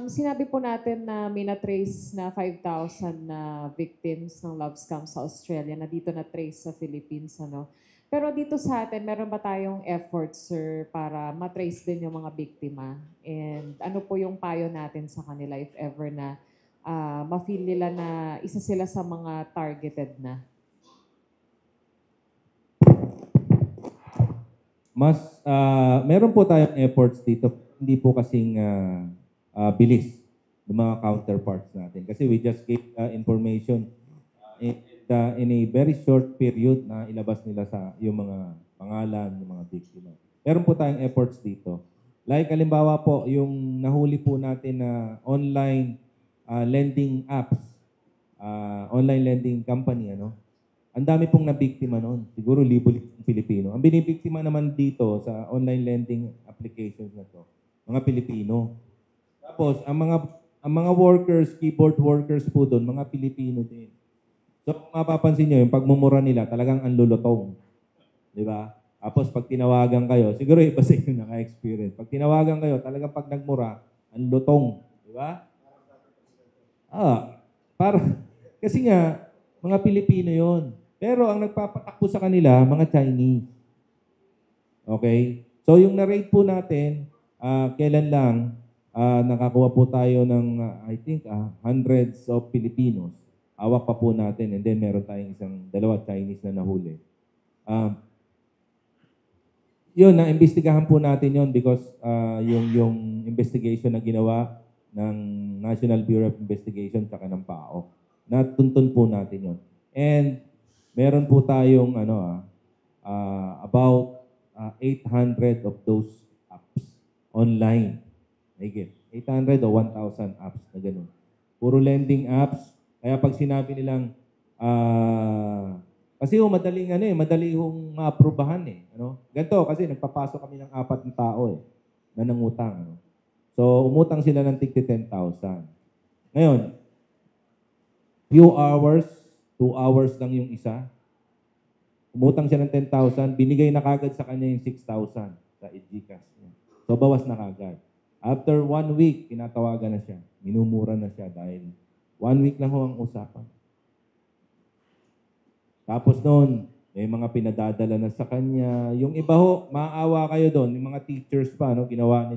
sinabi po natin na may na-trace na 5,000 na victims ng love scam sa Australia na dito na-trace sa Philippines. Ano? Pero dito sa atin, meron ba tayong efforts, sir, para ma-trace din yung mga biktima? And ano po yung payo natin sa kanila if ever na ma-feel nila na isa sila sa mga targeted na? Meron po tayong efforts dito, hindi po kasing bilis ng mga counterparts natin. Kasi we just gave information in a very short period na ilabas nila sa yung mga pangalan, yung mga biktima. Meron po tayong efforts dito. Like halimbawa po, yung nahuli po natin na online lending apps, online lending company, ano? Ang dami pong nabiktima noon. Siguro libo-libong Pilipino. Ang binibiktima naman dito sa online lending applications na to, mga Pilipino. Tapos, ang mga workers, keyboard workers po doon, mga Pilipino din. So, kung mapapansin nyo, yung pagmumura nila, talagang ang lulutong. Di ba? Tapos, pag tinawagan kayo, siguro iba sa inyo naka-experience. Pag tinawagan kayo, talagang pag nagmura, ang lutong. Di ba? Kasi nga, mga Pilipino yon. Pero ang nagpapatakbo sa kanila, mga Chinese. Okay? So yung na-rate po natin, kailan lang, nakakuha po tayo ng, I think, hundreds of Filipinos. Awak pa po natin. And then meron tayong dalawa Chinese na nahuli. Yun, na-imbestigahan po natin yon because yung investigation na ginawa ng National Bureau of Investigation tsaka ng PAO. Natuntun po natin yon. And meron po tayong about 800 of those apps online. Again, 800 o 1,000 apps na ganun. Puro lending apps. Kaya pag sinabi nilang kasi madali hong maaprubahan eh. Ano? Ganito, kasi nagpapasok kami ng 4 na tao na nangutang. Ano? So, umutang sila ng tig 10,000. Ngayon, few hours, 2 hours lang yung isa. Umutang siya ng 10,000, binigay na kagad sa kanya yung 6,000 sa GCash niya. So, bawas na kagad. After 1 week, tinatawagan na siya. Minumura na siya dahil 1 week lang ho ang usapan. Tapos noon, may mga pinadadala na sa kanya. Yung iba ho, maawa kayo doon. Yung mga teachers pa, no? Ginawa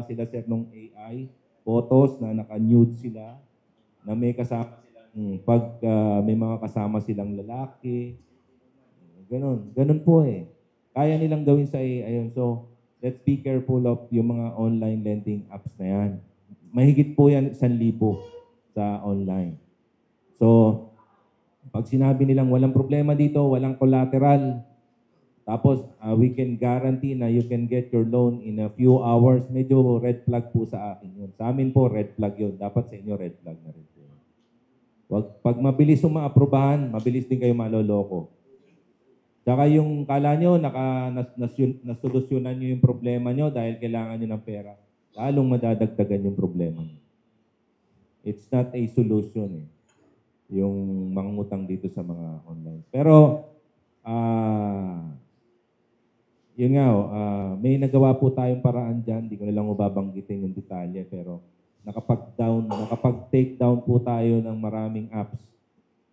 sila sir nung AI. Photos na naka-nude sila. Na may kasama pag may mga kasama silang lalaki. Ganun po eh. Kaya nilang gawin sa AI. So, let's be careful of yung mga online lending apps na yan. Mahigit po yan 1,000 sa online. So, pag sinabi nilang walang problema dito, walang collateral, Tapos, we can guarantee na you can get your loan in a few hours. Medyo red flag po sa akin yun. Sa amin po, red flag yun. Dapat sa inyo, red flag na rin po. Pag mabilis yung maaprubahan, mabilis din kayo maloloko. Saka yung kala nyo, nasolusyonan nyo yung problema nyo dahil kailangan nyo ng pera, lalong madadagdagan yung problema nyo. It's not a solution yung mangungutang dito sa mga online. Pero, yun nga, may nagawa po tayong paraan dyan. Hindi ko na lang babanggitin yung detalye, pero nakapag-take down po tayo ng maraming apps.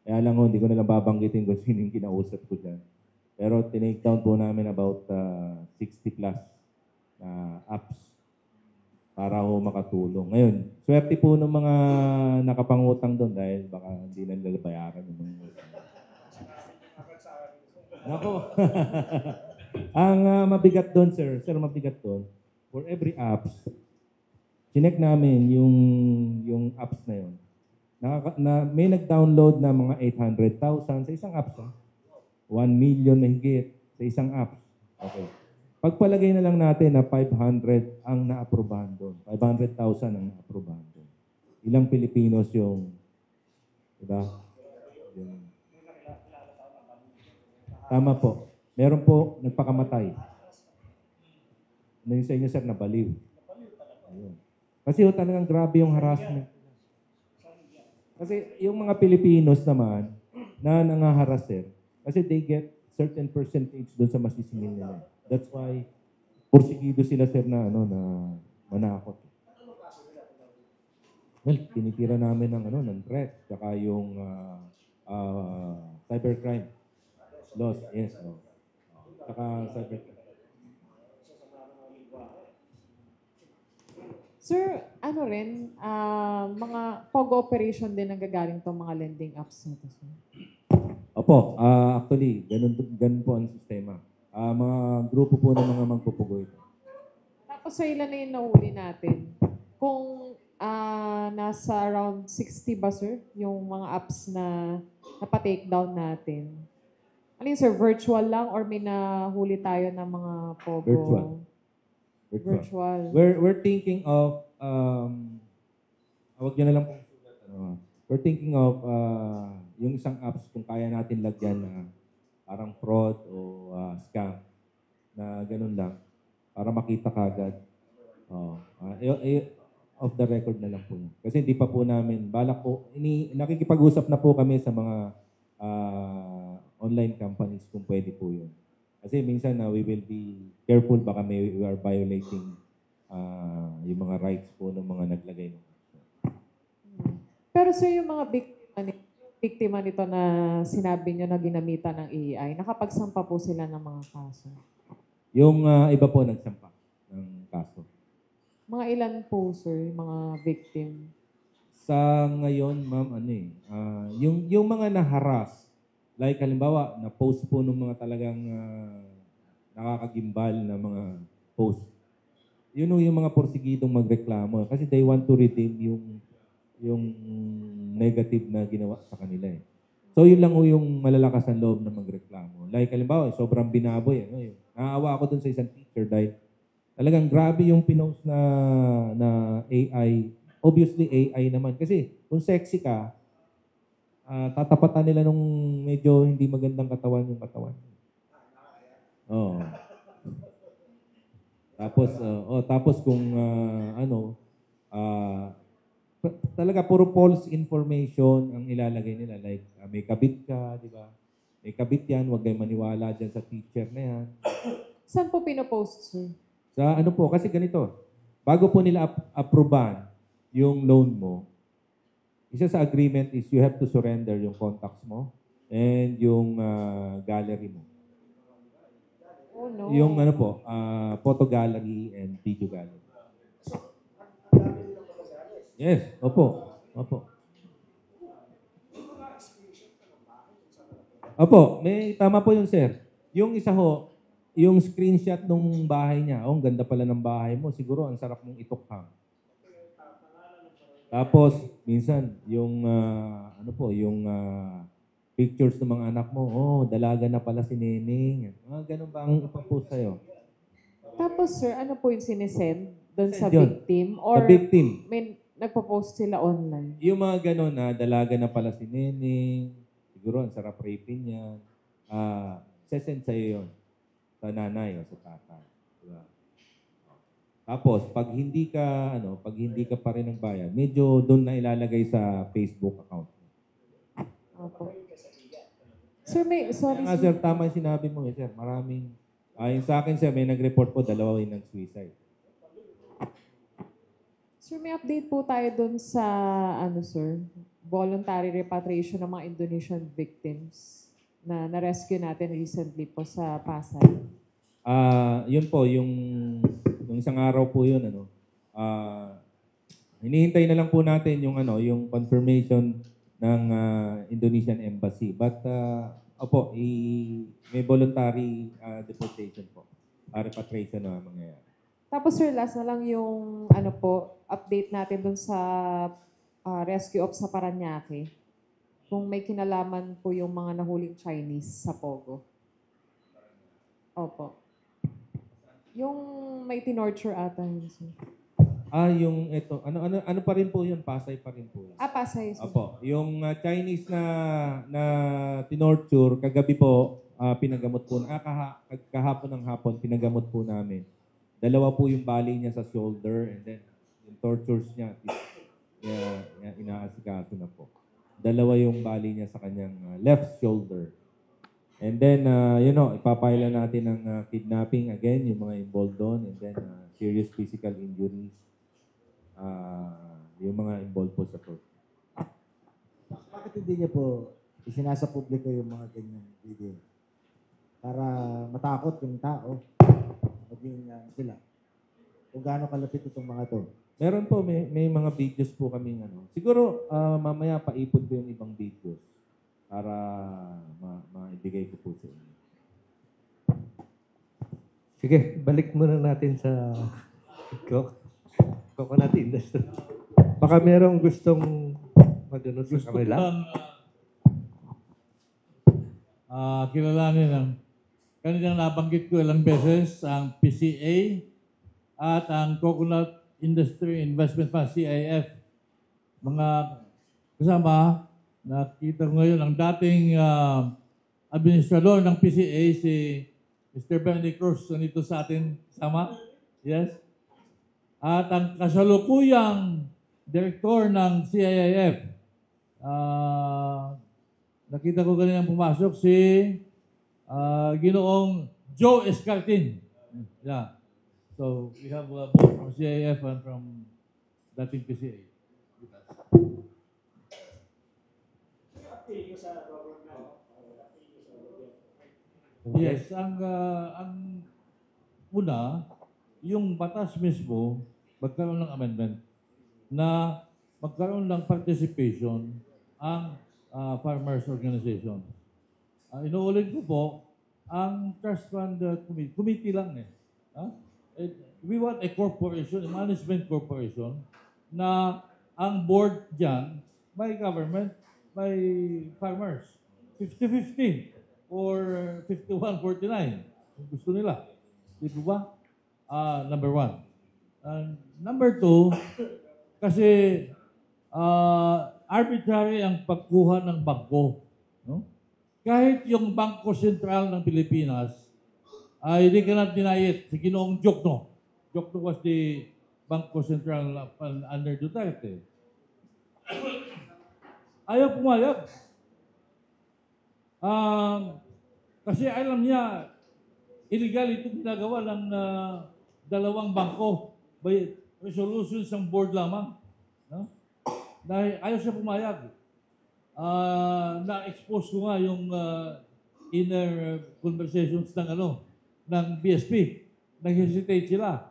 Kaya lang hindi ko na lang babanggitin kung sino yung kinausap ko dyan. Pero tinake down po namin about 60 plus apps para ho makatulong. Ngayon, swerte po ng mga nakapangutang doon dahil baka hindi na nila bayaran yung mga utang. Nako. Ang mabigat doon, sir, mabigat doon, for every apps, chinek namin yung apps na yun. May nag-download na mga 800,000 sa isang apps. 1 million na higit sa isang apps. Okay. Pagpalagay na lang natin na 500 ang naaprubahan doon. 500,000 ang naaprubahan doon. Ilang Pilipinos yung, diba? Yung, tama po. Meron po nagpakamatay. Ano yung sa inyo, sir, nabaliw. Ayun. Kasi talagang grabe yung harassment. Kasi yung mga Pilipinos naman na nangaharas, sir, kasi they get certain percentage doon sa masisingil nila. That's why porsigido sila, sir, na manakot. Well, tinitira namin ng threat, saka yung cybercrime laws, yes. Saka cybercrime. Sir, mga POG operation din ang gagaling itong mga lending apps na ito, sir? Opo, actually, ganun po ang sistema. Mga grupo po ng mga magpupugoy. Tapos sir, ilan na yung nahuli natin? Kung nasa around 60 ba, sir, yung mga apps na napatake down natin? Ano yun, sir? Virtual lang or may nahuli tayo ng mga POGO? Virtual. We're thinking of, wag nyo na lang pong sulat. We're thinking of yung isang apps kung kaya natin lagyan na parang fraud o scam na ganun lang para makita kagad. Off the record na lang po yun. Kasi hindi pa po namin, balak po, nakikipag-usap na po kami sa mga online companies kung pwede po yun. Kasi minsan we will be careful, baka we are violating yung mga rights po ng mga naglagay. Pero sir, yung mga biktima nito na sinabi nyo na ginamitan ng AI, nakapagsampa po sila ng mga kaso? Yung iba po nagsampa ng kaso. Mga ilan po, sir, mga victim? Sa ngayon, ma'am, yung mga naharas, like halimbawa, na-post po ng mga talagang nakakagimbal na mga post. Yun yung mga porsigidong magreklamo. Kasi they want to redeem yung negative na ginawa sa kanila. So yun lang yung malalakas ang loob na magreklamo. Like halimbawa, sobrang binaboy. Naawa ako dun sa isang teacher dahil talagang grabe yung pinost na AI. Obviously, AI naman. Kasi kung sexy ka, tatapatan nila nung medyo hindi magandang katawan yung katawan. Oo. Tapos kung talaga puro false information ang ilalagay nila. Like, may kabit ka, di ba? May kabit yan, huwag kayong maniwala dyan sa teacher na yan. Saan po pinopost, sir? Sa kasi ganito, bago po nila approvean yung loan mo, isa sa agreement is you have to surrender yung contacts mo and yung gallery mo. Oh, no. Yung photo gallery and video gallery. Yes, opo. Opo, tama po yun, sir. Yung isa yung screenshot ng bahay niya, ang ganda pala ng bahay mo, siguro ang sarap mong itukhang. Tapos, minsan, yung pictures ng mga anak mo, oh, dalaga na pala si Neneng. Mga ganun ba ang ipapost sa'yo? Tapos sir, ano po yung sinesend doon sa Send yun. victim? Sa Or victim. may nagpo-post sila online? Yung mga ganun na dalaga na pala si Neneng, siguro ang sarap rapin niya, sesend sa'yo yun. Sa nanay o sa tatay. Diba? Tapos, pag hindi ka pa rin nagbayad, medyo doon na ilalagay sa Facebook account. Opo. Sir, sorry Kaya nga, sir. sir, tama yung sinabi mo, sir. Maraming, yung sa akin, sir, may nag-report po, 2 yung nag-suicide. Sir, may update po tayo doon sa, sir, voluntary repatriation ng mga Indonesian victims na na-rescue natin recently po sa Pasay. Yun po, yung isang araw po yun, hinihintay na lang po natin yung confirmation ng Indonesian Embassy. But, may voluntary deportation po. Repatriation na mangyayari. Tapos sir, last na lang yung update natin dun sa rescue op sa Paranaque. Kung may kinalaman po yung mga nahuling Chinese sa Pogo. Opo. Yung may tinorture ata yun, sir. Yung ito, ano pa rin po yun? Pasay pa rin po yun. Pasay, sir. Opo. Yung Chinese na tinorture, kagabi po, pinagamot po, kahapon ng hapon, pinagamot po namin. 2 po yung bali niya sa shoulder, and then yung tortures niya, inaasikaso na po. 2 yung bali niya sa kanyang left shoulder. And then, ipapaila natin ng kidnapping again, yung mga involved doon, and then serious physical injuries, yung mga involved po sa torture. Bakit hindi niya po isinasa publiko yung mga ganyan video? Para matakot yung tao. Maging sila. Kung gaano kalapit itong mga to. Meron po, may mga videos po kaming Siguro, mamaya paipon ko yung ibang videos para maibigay ko po sa inyo. Sige, balik muna natin sa coconut industry. Baka merong gustong madunod sa Gusto ko kanila. lang kilalanin ang kanilang nabanggit ko ilang beses, ang PCA at ang Coconut Industry Investment Fund, CIF. Mga kasama, nakita ko ngayon ang dating administrador ng PCA, si Mr. Benny Cruz, nandito sa atin, sama? Yes? At ang kasalukuyang direktor ng CIF, nakita ko ganyan pumasok si Ginoong Joe Escartin. Yeah. So we have both from CIF and from dating PCA. Yes, ang una, yung batas mismo, magkaroon ng amendment na magkaroon ng participation ang farmers organization. Inuulit ko po, ang trust fund committee lang we want a corporation, a management corporation, na ang board dyan, by government, by farmers. 50-50 or 51-49, kung gusto nila. Di ba? Number 1. And number 2, kasi arbitrary ang pagkuha ng bangko. No? Kahit yung Bangko Sentral ng Pilipinas, they cannot deny it. Si Ginoong Jokno. Jokno was the Bangko Sentral under Duterte. Ayaw pumayag. Kasi alam niya, illegal itong ginagawa ng 2 bangko by resolutions ng board lamang. No? Dahil ayaw siya pumayag. Na-expose ko nga yung inner conversations ng BSP. Nag-hesitate sila.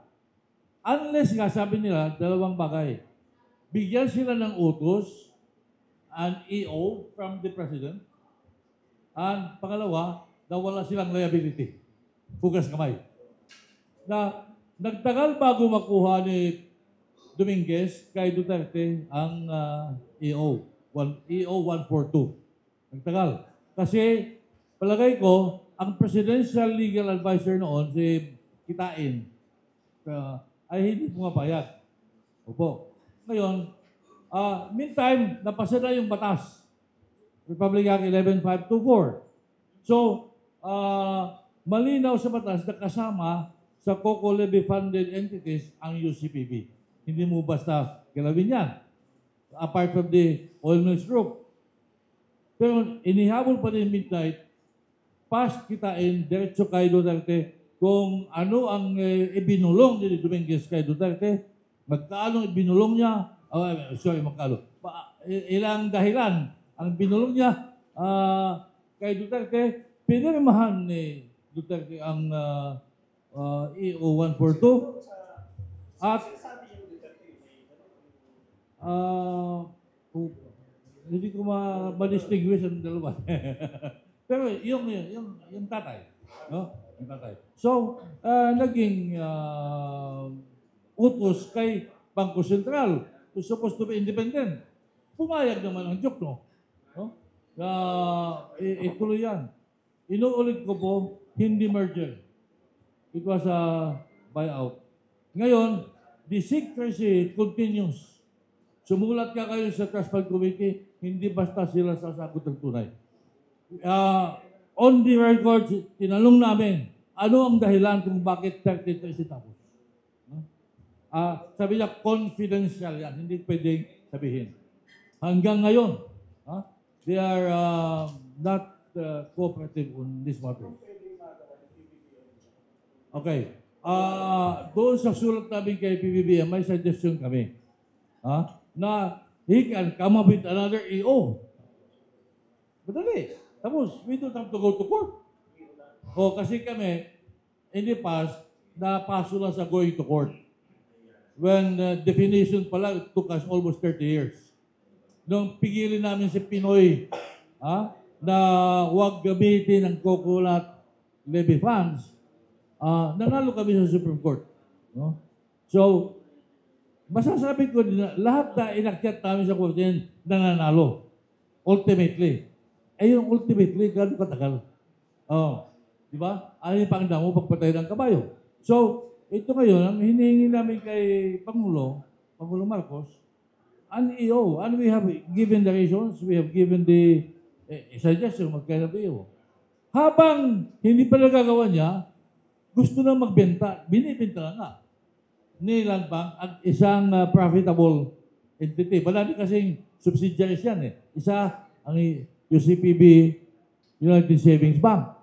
Unless nga, sabi nila, 2 bagay. Bigyan sila ng utos, an EO from the President, and pangalawa, na wala silang liability. Hugas kamay. Na nagtagal bago makuha ni Dominguez kay Duterte ang EO 142. Nagtagal. Kasi palagay ko, ang presidential legal advisor noon, si Kitain, ay hindi pumapayag. Opo. Ngayon, meantime, napasa na yung batas. Republic Act 11524. So, malinaw sa batas na kasama sa COCO levy funded entities ang UCPB. Hindi mo basta galawin yan. Apart from the oil mills group. Pero inihabol pa din midnight, past Kitain, diretso kay Duterte, kung ano ang ibinulong ni Dominguez kay Duterte, magkano ibinulong niya, ilang dahilan ang binulong niya kay Duterte, pinirmahan ni Duterte ang EO 142 at hindi ko ma-distinguish ang dalawa. Pero yung tatay, no? Yung tatay. So, naging utos kay Bangko Sentral, who's supposed to be independent. Pumayag naman ang joke, no? Ituloy yan. Inuulit ko po, hindi merger. It was a buyout. Ngayon, the secrecy continues. Sumulat ka kayo sa Trust Fund Committee, hindi basta sila sasagot ng tunay. On the record, tinanong namin, ano ang dahilan kung bakit 33 tapos? Sabi niya, confidential yan, hindi pwedeng sabihin. Hanggang ngayon, they are not cooperative on this matter. Okay. Doon sa sulat namin kay PBBM, may suggestion kami. Na he can come up with another EO. Madali. Tapos, we don't have to go to court. Kasi kami, in the past, napaso lang sa going to court. When definition pala, it took us almost 30 years. Nung pigilin namin si Pinoy na huwag gamitin ang coconut levy funds, nanalo kami sa Supreme Court. No? So, masasabi ko na lahat na inakyat namin sa korte nananalo. Ultimately. Yung ultimately, gano'ng katagal? Di ba? Ano yung pangda mo pagpatay ng kabayo? So, ito ngayon, ang hinihingi namin kay Pangulo Marcos, an EO. And we have given the reasons, we have given the suggestion magkano EO. Habang hindi pa nagagawa niya, gusto na magbenta, binibenta na nga ni Land Bank at isang profitable entity. Marami kasing subsidiaries yan eh. Isa ang UCPB, United Savings Bank,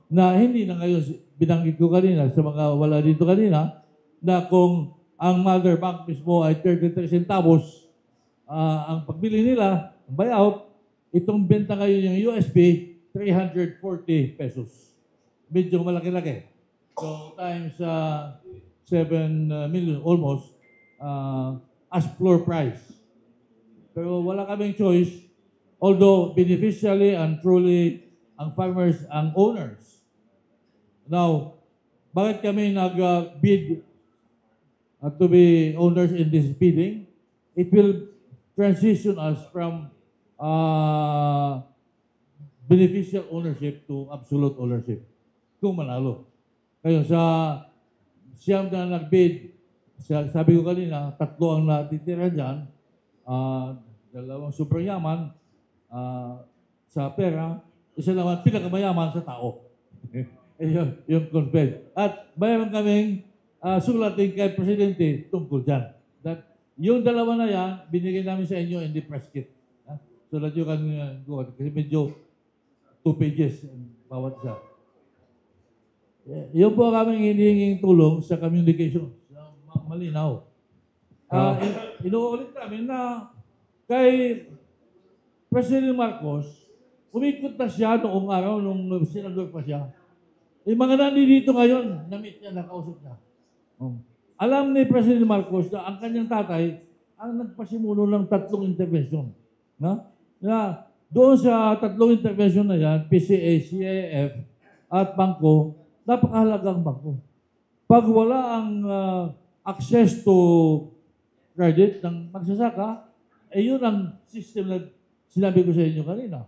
na hindi na ngayon, binanggit ko kanina sa mga wala dito kanina, na kung ang mother bank mismo ay 33 centavos, ang pagbili nila, ang buyout, itong benta ngayon yung USP, 340 pesos. Medyo malaki-laki. So, times 7 million almost as floor price. Pero wala kaming choice, although beneficially and truly ang farmers ang owners. Now, bakit kami nag-bid to be owners in this bidding? It will transition us from beneficial ownership to absolute ownership kung manalo. Ngayon, sa siyam na nag-bid, sabi ko kanina, 3 ang natitira dyan, 2 sobrang yaman sa pera, isa naman pinakamayaman sa tao. yung confed. At mayroon kaming sulatin kay Presidente tungkol dyan. That yung dalawa na yan, binigay namin sa inyo in the press kit. So that you can go on. Kasi medyo 2 pages bawat isa. Yun po kaming hinihinging tulong sa communication. Malinaw. Inuulit namin na kay President Marcos, umikot na siya noong araw, nung senador pa siya. Yung mga nandito ngayon, na-meet niya, nakausap niya. Alam ni President Marcos na ang kanyang tatay ang nagpasimulo ng 3 intervention. Na doon sa 3 intervention na yan, PCA, CAF, at bangko, napakahalagang bangko. Pag wala ang access to credit ng magsasaka, yun ang system na sinabi ko sa inyo kanina.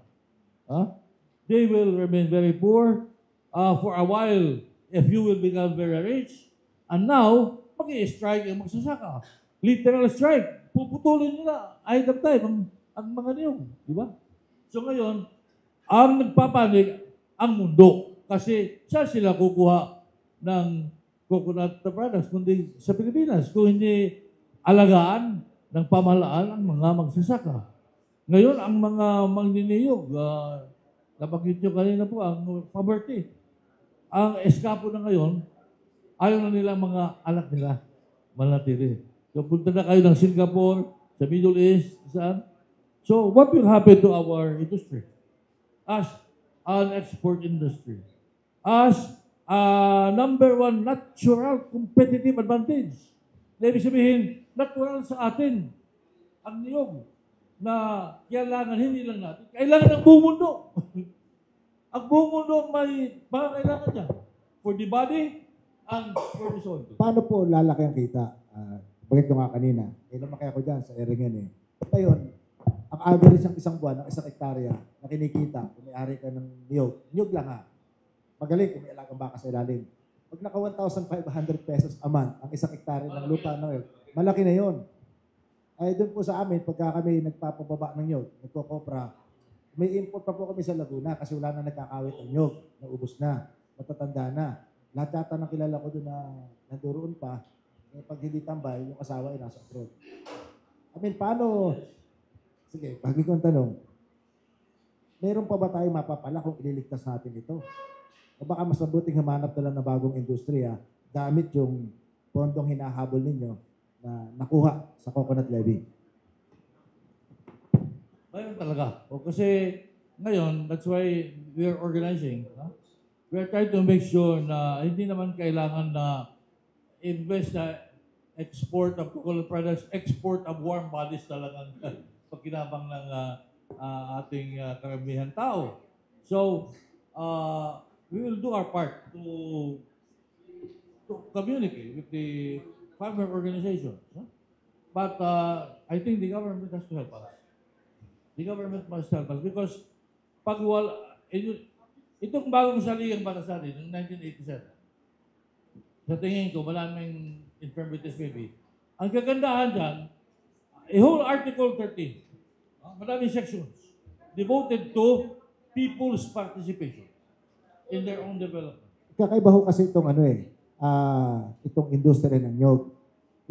they will remain very poor for a while if you will become very rich. And now, mag-i-strike ang magsasaka. Literal strike. Puputulin nila item time ang mga niyong. Di ba? So ngayon, ang nagpapanik ang mundo. Kasi saan sila kukuha ng coconut products kundi sa Pilipinas kung hindi alagaan ng pamahalaan ang mga magsasaka. Ngayon, ang mga magniniyog, nabanggit nyo kanina po, ang poverty. Ang eskapo na ngayon, ayaw na nila mga anak nila manatili. So, punta na kayo ng Singapore, sa Middle East, saan? So, what will happen to our industry? As an export industry. As number one natural competitive advantage. Ibig sabihin, natural sa atin ang niyog na kailangan, hindi lang natin, kailangan ng buong mundo. Ang buong mundo may mga kailangan niya. For the body and for the soul. Paano po lalaki ang kita? Bagay ko nga kanina, lumaki ako dyan sa Eringen eh. Ngayon, ang average ng isang buwan, ng isang hektarya, na kinikita, kung may-ari ka ng niyog lang ha. Magaling kung may alagang baka sa ilalim. Pag naka 1,500 pesos a month, ang isang hektarya ng lupa ng niyog, malaki na yon. Ay doon po sa amin, pagka kami nagpapababa ng niyog, nagkokopra, may import pa po kami sa Laguna kasi wala na nagkakawit ang niyog, naubos na, matatanda na. Lahat yata ng kilala ko doon na nanduroon pa, pag hindi tambay, yung asawa ay nasa abroad. I mean, paano, sige, bago kong tanong, meron pa ba tayo mapapala kung ililigtas natin ito? O baka mas mabuting humanap na lang ng bagong industriya gamit yung pondong hinahabol ninyo na nakuha sa coconut levy? Mayroon talaga. O kasi ngayon, that's why we are organizing. We are trying to make sure na hindi naman kailangan na invest na export of coconut products, export of warm bodies talagang pagkinabang ng ating karamihan tao. So, we will do our part to communicate with the farmer organizations. But I think the government has to help us. The government must help us because pag itong bagong saligang batasan noong 1987, sa tingin ko, maraming infirmities maybe. Ang kagandahan dyan, a whole Article 13, maraming sections, devoted to people's participation in their own development. Kakaiba ho kasi itong itong industriya ng nyog.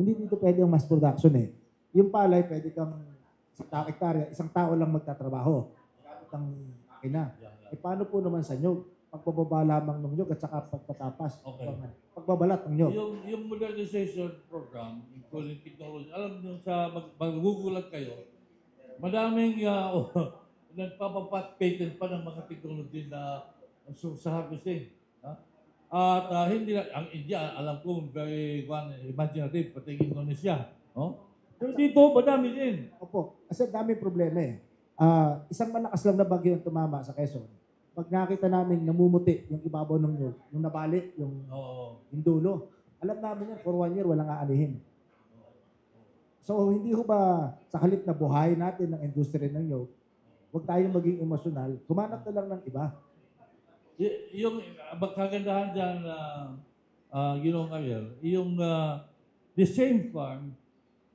Hindi dito pwede yung mass production eh. Yung palay, pwede kang sa hektarya, isang tao lang magtatrabaho. Gamit ang makina. Eh paano po naman sa nyog? Pagbababa lamang ng nyog at saka pagpatapas. Okay. Pagbabalat ng nyog. Yung modernization program, including technology, alam nyo sa mag-googulat kayo, madaming nagpapapat-patent pa ng mga technology na sa harvesting. At hindi lang, ang India, alam ko, very imaginative, pati Indonesia. Pero dito, madami din. Opo, kasi dami problema eh. Isang malakas lang na bagyo yung tumama sa Quezon. Pag nakita namin namumuti yung ibabaw ng nyog, yung nabali, yung dulo, alam namin yan, for 1 year, walang aanihin. So, hindi ho ba sa halip na buhay natin ng industriya ng nyog, huwag tayong maging emosyonal, kumanap na lang ng iba. Yung kagandahan dyan, Ginoong Ariel, yung the same farm,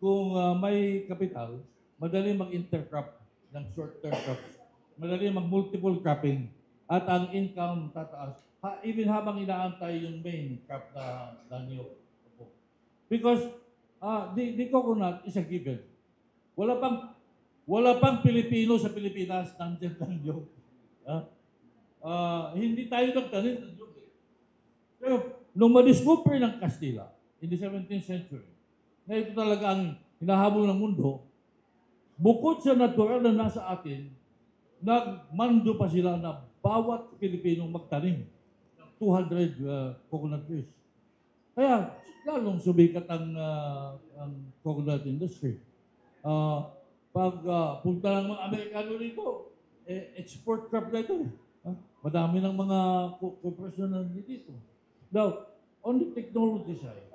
kung may kapital, madali mag-intercrop ng short-term crops. Madali mag-multiple cropping. At ang income tataas. Even habang inaantay yung main crop na niyog. Because the coconut is a given. Wala pang Pilipino sa Pilipinas nandiyan ng niyog. Hindi tayo nagtanim ng niyog. Pero nung madiscover ng Kastila in the 17th century, na ito talaga ang hinahabol ng mundo, bukod sa natural na nasa atin, nagmando pa sila na bawat Pilipinong magtanim ng 200 coconut trees. Kaya lalong sumikat ang coconut industry. Pag punta ng mga Amerikano rito, export crop na ito. Madami ng mga corporation na dito. Now, on the technology side,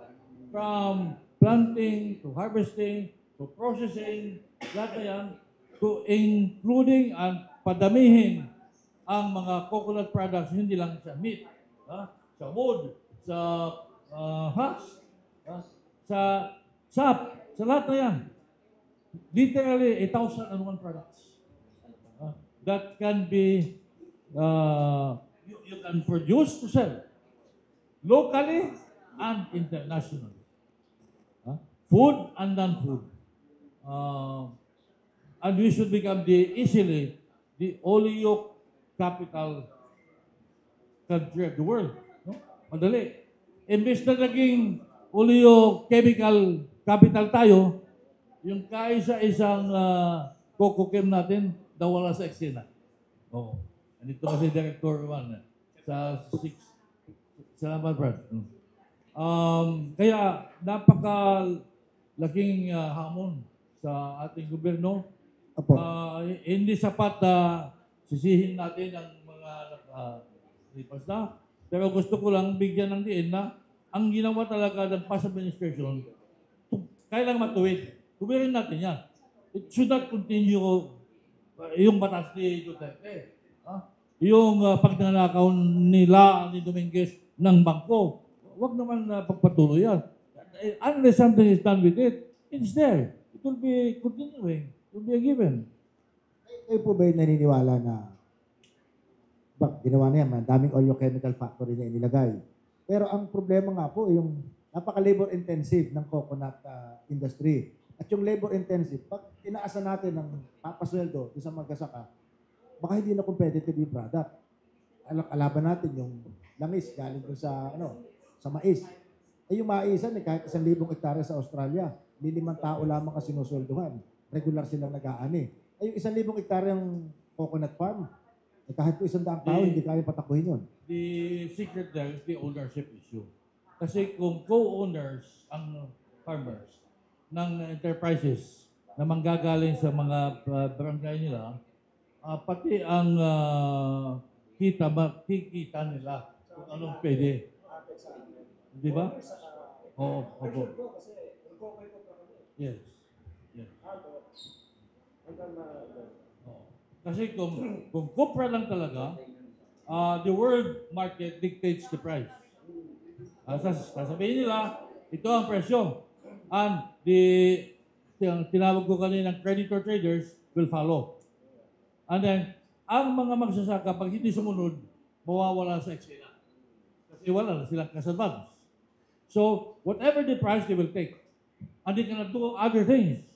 from planting to harvesting to processing, lahat na yan, to including and padamihin ang mga coconut products, hindi lang sa meat, sa wood, sa husk, sa sap, sa lahat na yan. Literally, 1,001 products that can be, you can produce to sell locally and internationally. Food and non-food. And we should become easily the oleo capital country of the world. No? Madali. Imbes na naging oleo chemical capital tayo, yung kaisa-isang coco chem natin, nawala sa eksena. Oo. Andito kasi Director 1 sa 6. Salamat, Brad. Kaya napaka-laking hamon sa ating gobyerno. Opo. Hindi sapat na sisihin natin ang mga nakalipas na. Pero gusto ko lang bigyan ng diin na ang ginawa talaga ng past administration, kailang matuwid. Tuwirin natin yan. It should not continue yung batas ni Duterte. Yung pagnanakaw nila ni Dominguez ng bangko. Huwag naman pagpatuloy yan. Unless something is done with it, it's there. It will be continuing. It will be a given. Kayo po ba yung naniniwala na ginawa na yan, daming oleochemical factory na inilagay. Pero ang problema nga po, yung napaka-labor intensive ng coconut industry. At yung labor intensive, pag inaasan natin ng papasweldo sa magkasaka, baka hindi na competitive yung product. Alaban natin yung langis galing doon sa mais. Eh yung maisan, kahit 1,000 hektarya sa Australia, 5 tao lamang kasi sinusweldohan. Regular silang nag-aani. Eh yung 1,000 hektaryang coconut farm, kahit po 100 tao, hindi kaya patakuhin yun. The secret there is the ownership issue. Kasi kung co-owners ang farmers ng enterprises na manggagaling sa mga barangay nila, pati ang makikita nila kung anong pwede. Di ba? Oo. Yes. Kasi kung kopra lang talaga, the world market dictates the price. Sasabihin nila, ito ang presyo. And tinawag ko kanina ng creditor traders will follow. And then, ang mga magsasaka, pag hindi sumunod, mawawala sa eksena. Kasi wala na silang kasadvance. So, whatever the price, they will take. And they cannot do other things.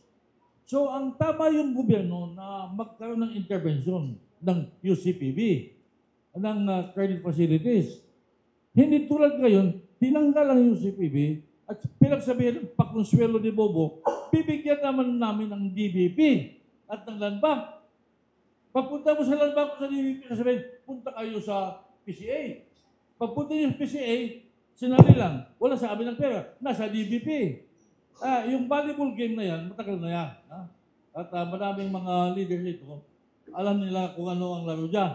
So, ang tama yung gobyerno na magkaroon ng intervention ng UCPB, ng credit facilities. Hindi tulad ngayon, tinanggal ang UCPB at pinagsabihin ng pakonsuelo ni Bobo, bibigyan naman namin ng DBP at ng Land Bank. Pagpunta mo sa Land Bank sa DBP, sabihin, punta kayo sa PCA. Pagpunta niyo sa PCA, sinabi lang, wala sa amin ng pera, nasa DBP. Yung volleyball game na yan, matagal na yan. At maraming mga leaders nito, alam nila kung ano ang laro dyan.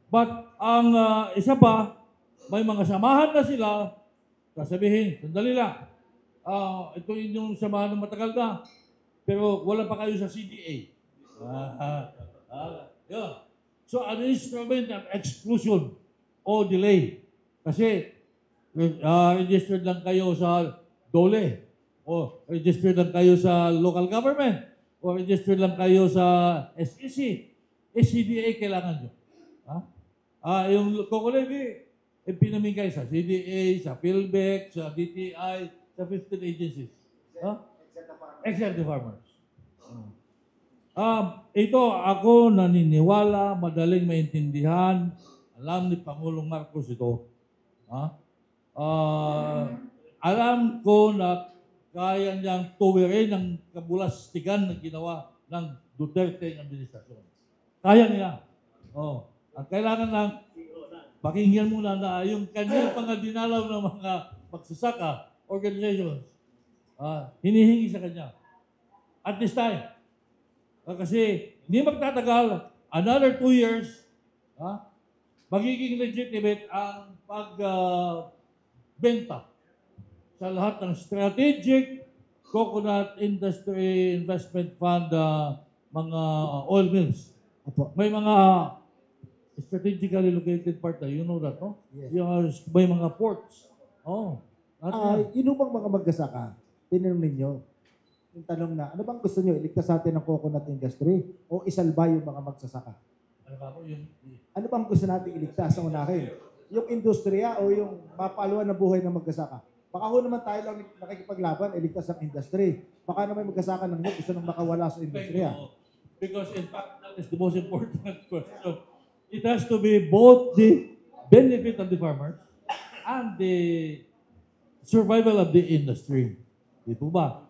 But ang isa pa, may mga samahan na sila, sasabihin, sandali lang, ito yung samahan ng matagal na, pero wala pa kayo sa CDA. Yun. So, an instrument of exclusion o delay. Kasi, registered lang kayo sa DOLE, o registered lang kayo sa local government, o registered lang kayo sa SEC. CDA kailangan nyo. Yung Cocolevy, pinamigay sa CDA, sa PhilBec, sa DTI, sa 15 agencies. Except the farmers. Ito, ako naniniwala, madaling maintindihan, alam ni Pangulong Marcos ito. Alam ko na kaya niyang tuwirin ang kabulastigan na ginawa ng Duterte administrasyon. Kaya niya. Ang kailangan lang, pakinggan muna na yung kanyang mga dinalaw ng mga magsasaka, organizations, hinihingi sa kanya. At this time, kasi hindi magtatagal, another 2 years, magiging legitimate ang pagbenta sa lahat ng strategic coconut industry investment fund, mga oil mills. May mga strategically located part na, you know that, no? Yes. Yung may mga ports. Oh. Yun bang mga magsasaka, tinanong ninyo, yung tanong na, ano bang gusto nyo, iligtas natin ang coconut industry o isalba yung mga magsasaka? Ano ba po yung... Ano bang gusto natin iligtas ang unahin? Yung industriya o yung mapaluan ng buhay ng magsasaka? Baka ho naman tayo lang nakikipaglaban, iligtas ang industry. Baka naman magsasaka ng gusto nang makawala sa industriya. Because in fact, that is the most important question. It has to be both the benefit of the farmers and the survival of the industry. Di po ba?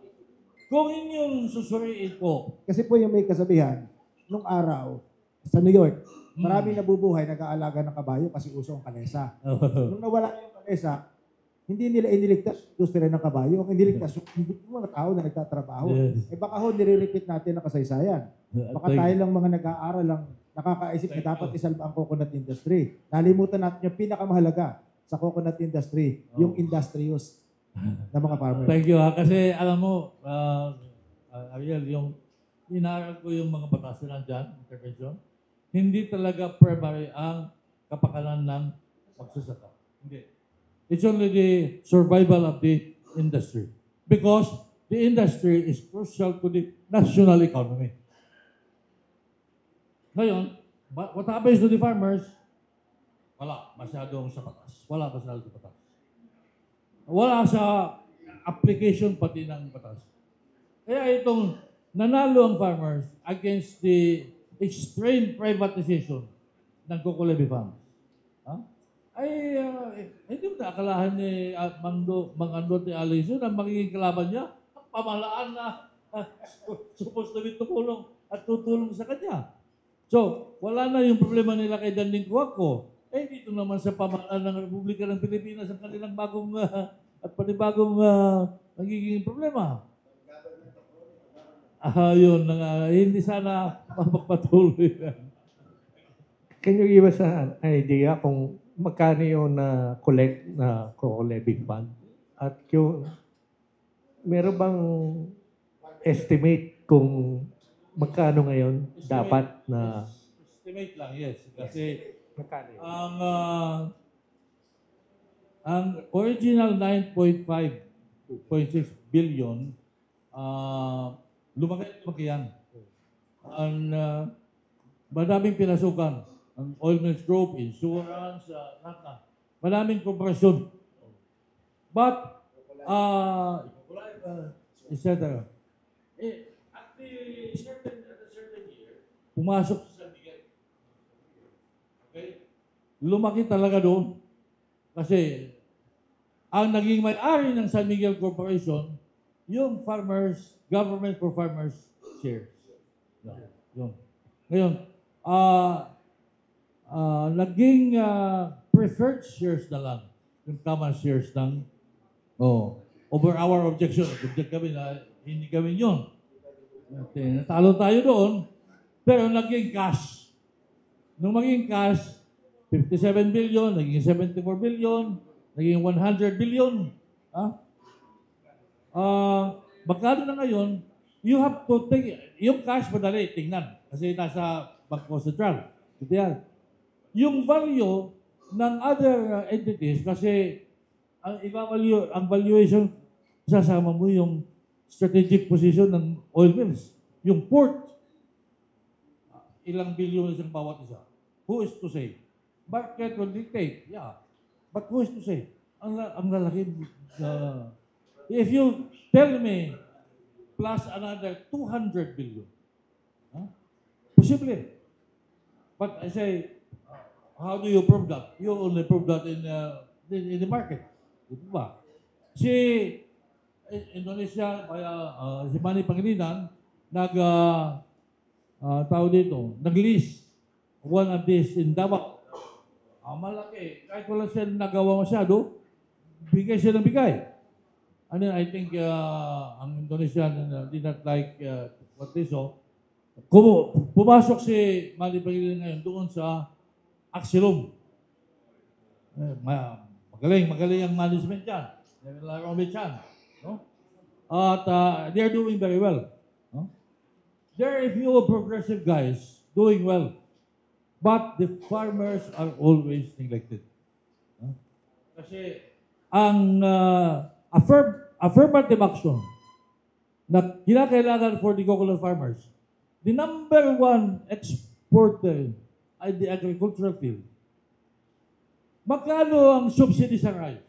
Kung inyong susuriin po, Kasi po yung may kasabihan, nung araw, sa New York, maraming nabubuhay nag-aalaga ng kabayo kasi uso ang kalesa. Nung nawala yung kalesa, hindi nila iniligtas yung industriya ng kabayo. Ang iniligtas yung mga tao na nagtatrabaho. Yes. Baka ho, nire-repeat natin ang kasaysayan. Baka tayo lang mga nag-aaral lang nakakaisip na dapat isalba ang coconut industry. Nalimutan natin yung pinakamahalaga sa coconut industry, yung industrious na mga farmers. thank you ha. Kasi alam mo, Ariel, yung inaaral ko yung mga batas na nandyan, intervention, hindi talaga primary ang kapakanan ng magsasaka. Hindi. It's only the survival of the industry. Because the industry is crucial to the national economy. Ngayon, what happens to the farmers? Wala masyadong sa batas. Wala masyadong sa batas. Wala sa application pati ng batas. Kaya itong nanalo ang farmers against the extreme privatization ng Cocolebe Farms. Hindi mo naakalahan ni Mang Andot ni Aliso na magiging kalaban niya ang pamahalaan na supposed to be tumulong at tutulong sa kanya. So, wala na yung problema nila kay Danding Cuaco. Dito naman sa pamahalaan ng Republika ng Pilipinas ang kanilang bagong at panibagong nagiging problema. Yun, hindi sana mapagpatuloy. Can you give us an idea kung magkano yung na-collect na Cocolebe Fund? At yung, meron bang estimate kung magkano ngayon dapat na... Estimate lang, yes. Kasi Magkano yun? ang original 9.6 billion, lumaki yan. Madaming pinasukan. Ang oil mills group, insurance, lahat na. Madaming korporasyon. But, etc. At a certain year, pumasok sa San Miguel. Okay? Lumaki talaga doon. Kasi, ang naging may-ari ng San Miguel Corporation, yung farmers, government for farmers shares. Yun. Ngayon, naging preferred shares na lang. Yung common shares ng over our objection. Object kami na hindi gawin yun. Natalo tayo doon, pero naging cash. Nung maging cash, 57 billion, naging 74 billion, naging 100 billion. Magkano na ngayon, you have to take, yung cash madali, tingnan. Kasi nasa Bangko Sentral. Ito yan. Yung value ng other entities, kasi ang valuation, sasama mo yung strategic position ng oil mills. Yung port, ilang billion isang bawat isa. Who is to say? Market will dictate, yeah. But who is to say? Ang lalaki. If you tell me plus another 200 billion, possibly. But I say, how do you prove that? You only prove that in the market. Ito ba? Si Indonesia, si Manny Pangilinan, nag-list one of these in Davao. Malaki. Kahit wala siya nagawa masyado, bigay siya ng bigay. And then I think ang Indonesian did not like what they saw. Pumasok si Manny Pangilinan ngayon doon sa Axilum. Magaling ang management dyan. Larome Chan. No? At they're doing very well. No? There are a few progressive guys doing well. but the farmers are always neglected. Kasi ang affirmative action na kinakailangan for the coconut farmers, the number one exporter ay the agricultural field. Magkano ang subsidy sa rice?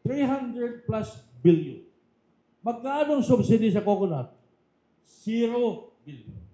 300 plus billion. Magkano ang subsidy sa coconut? 0 billion.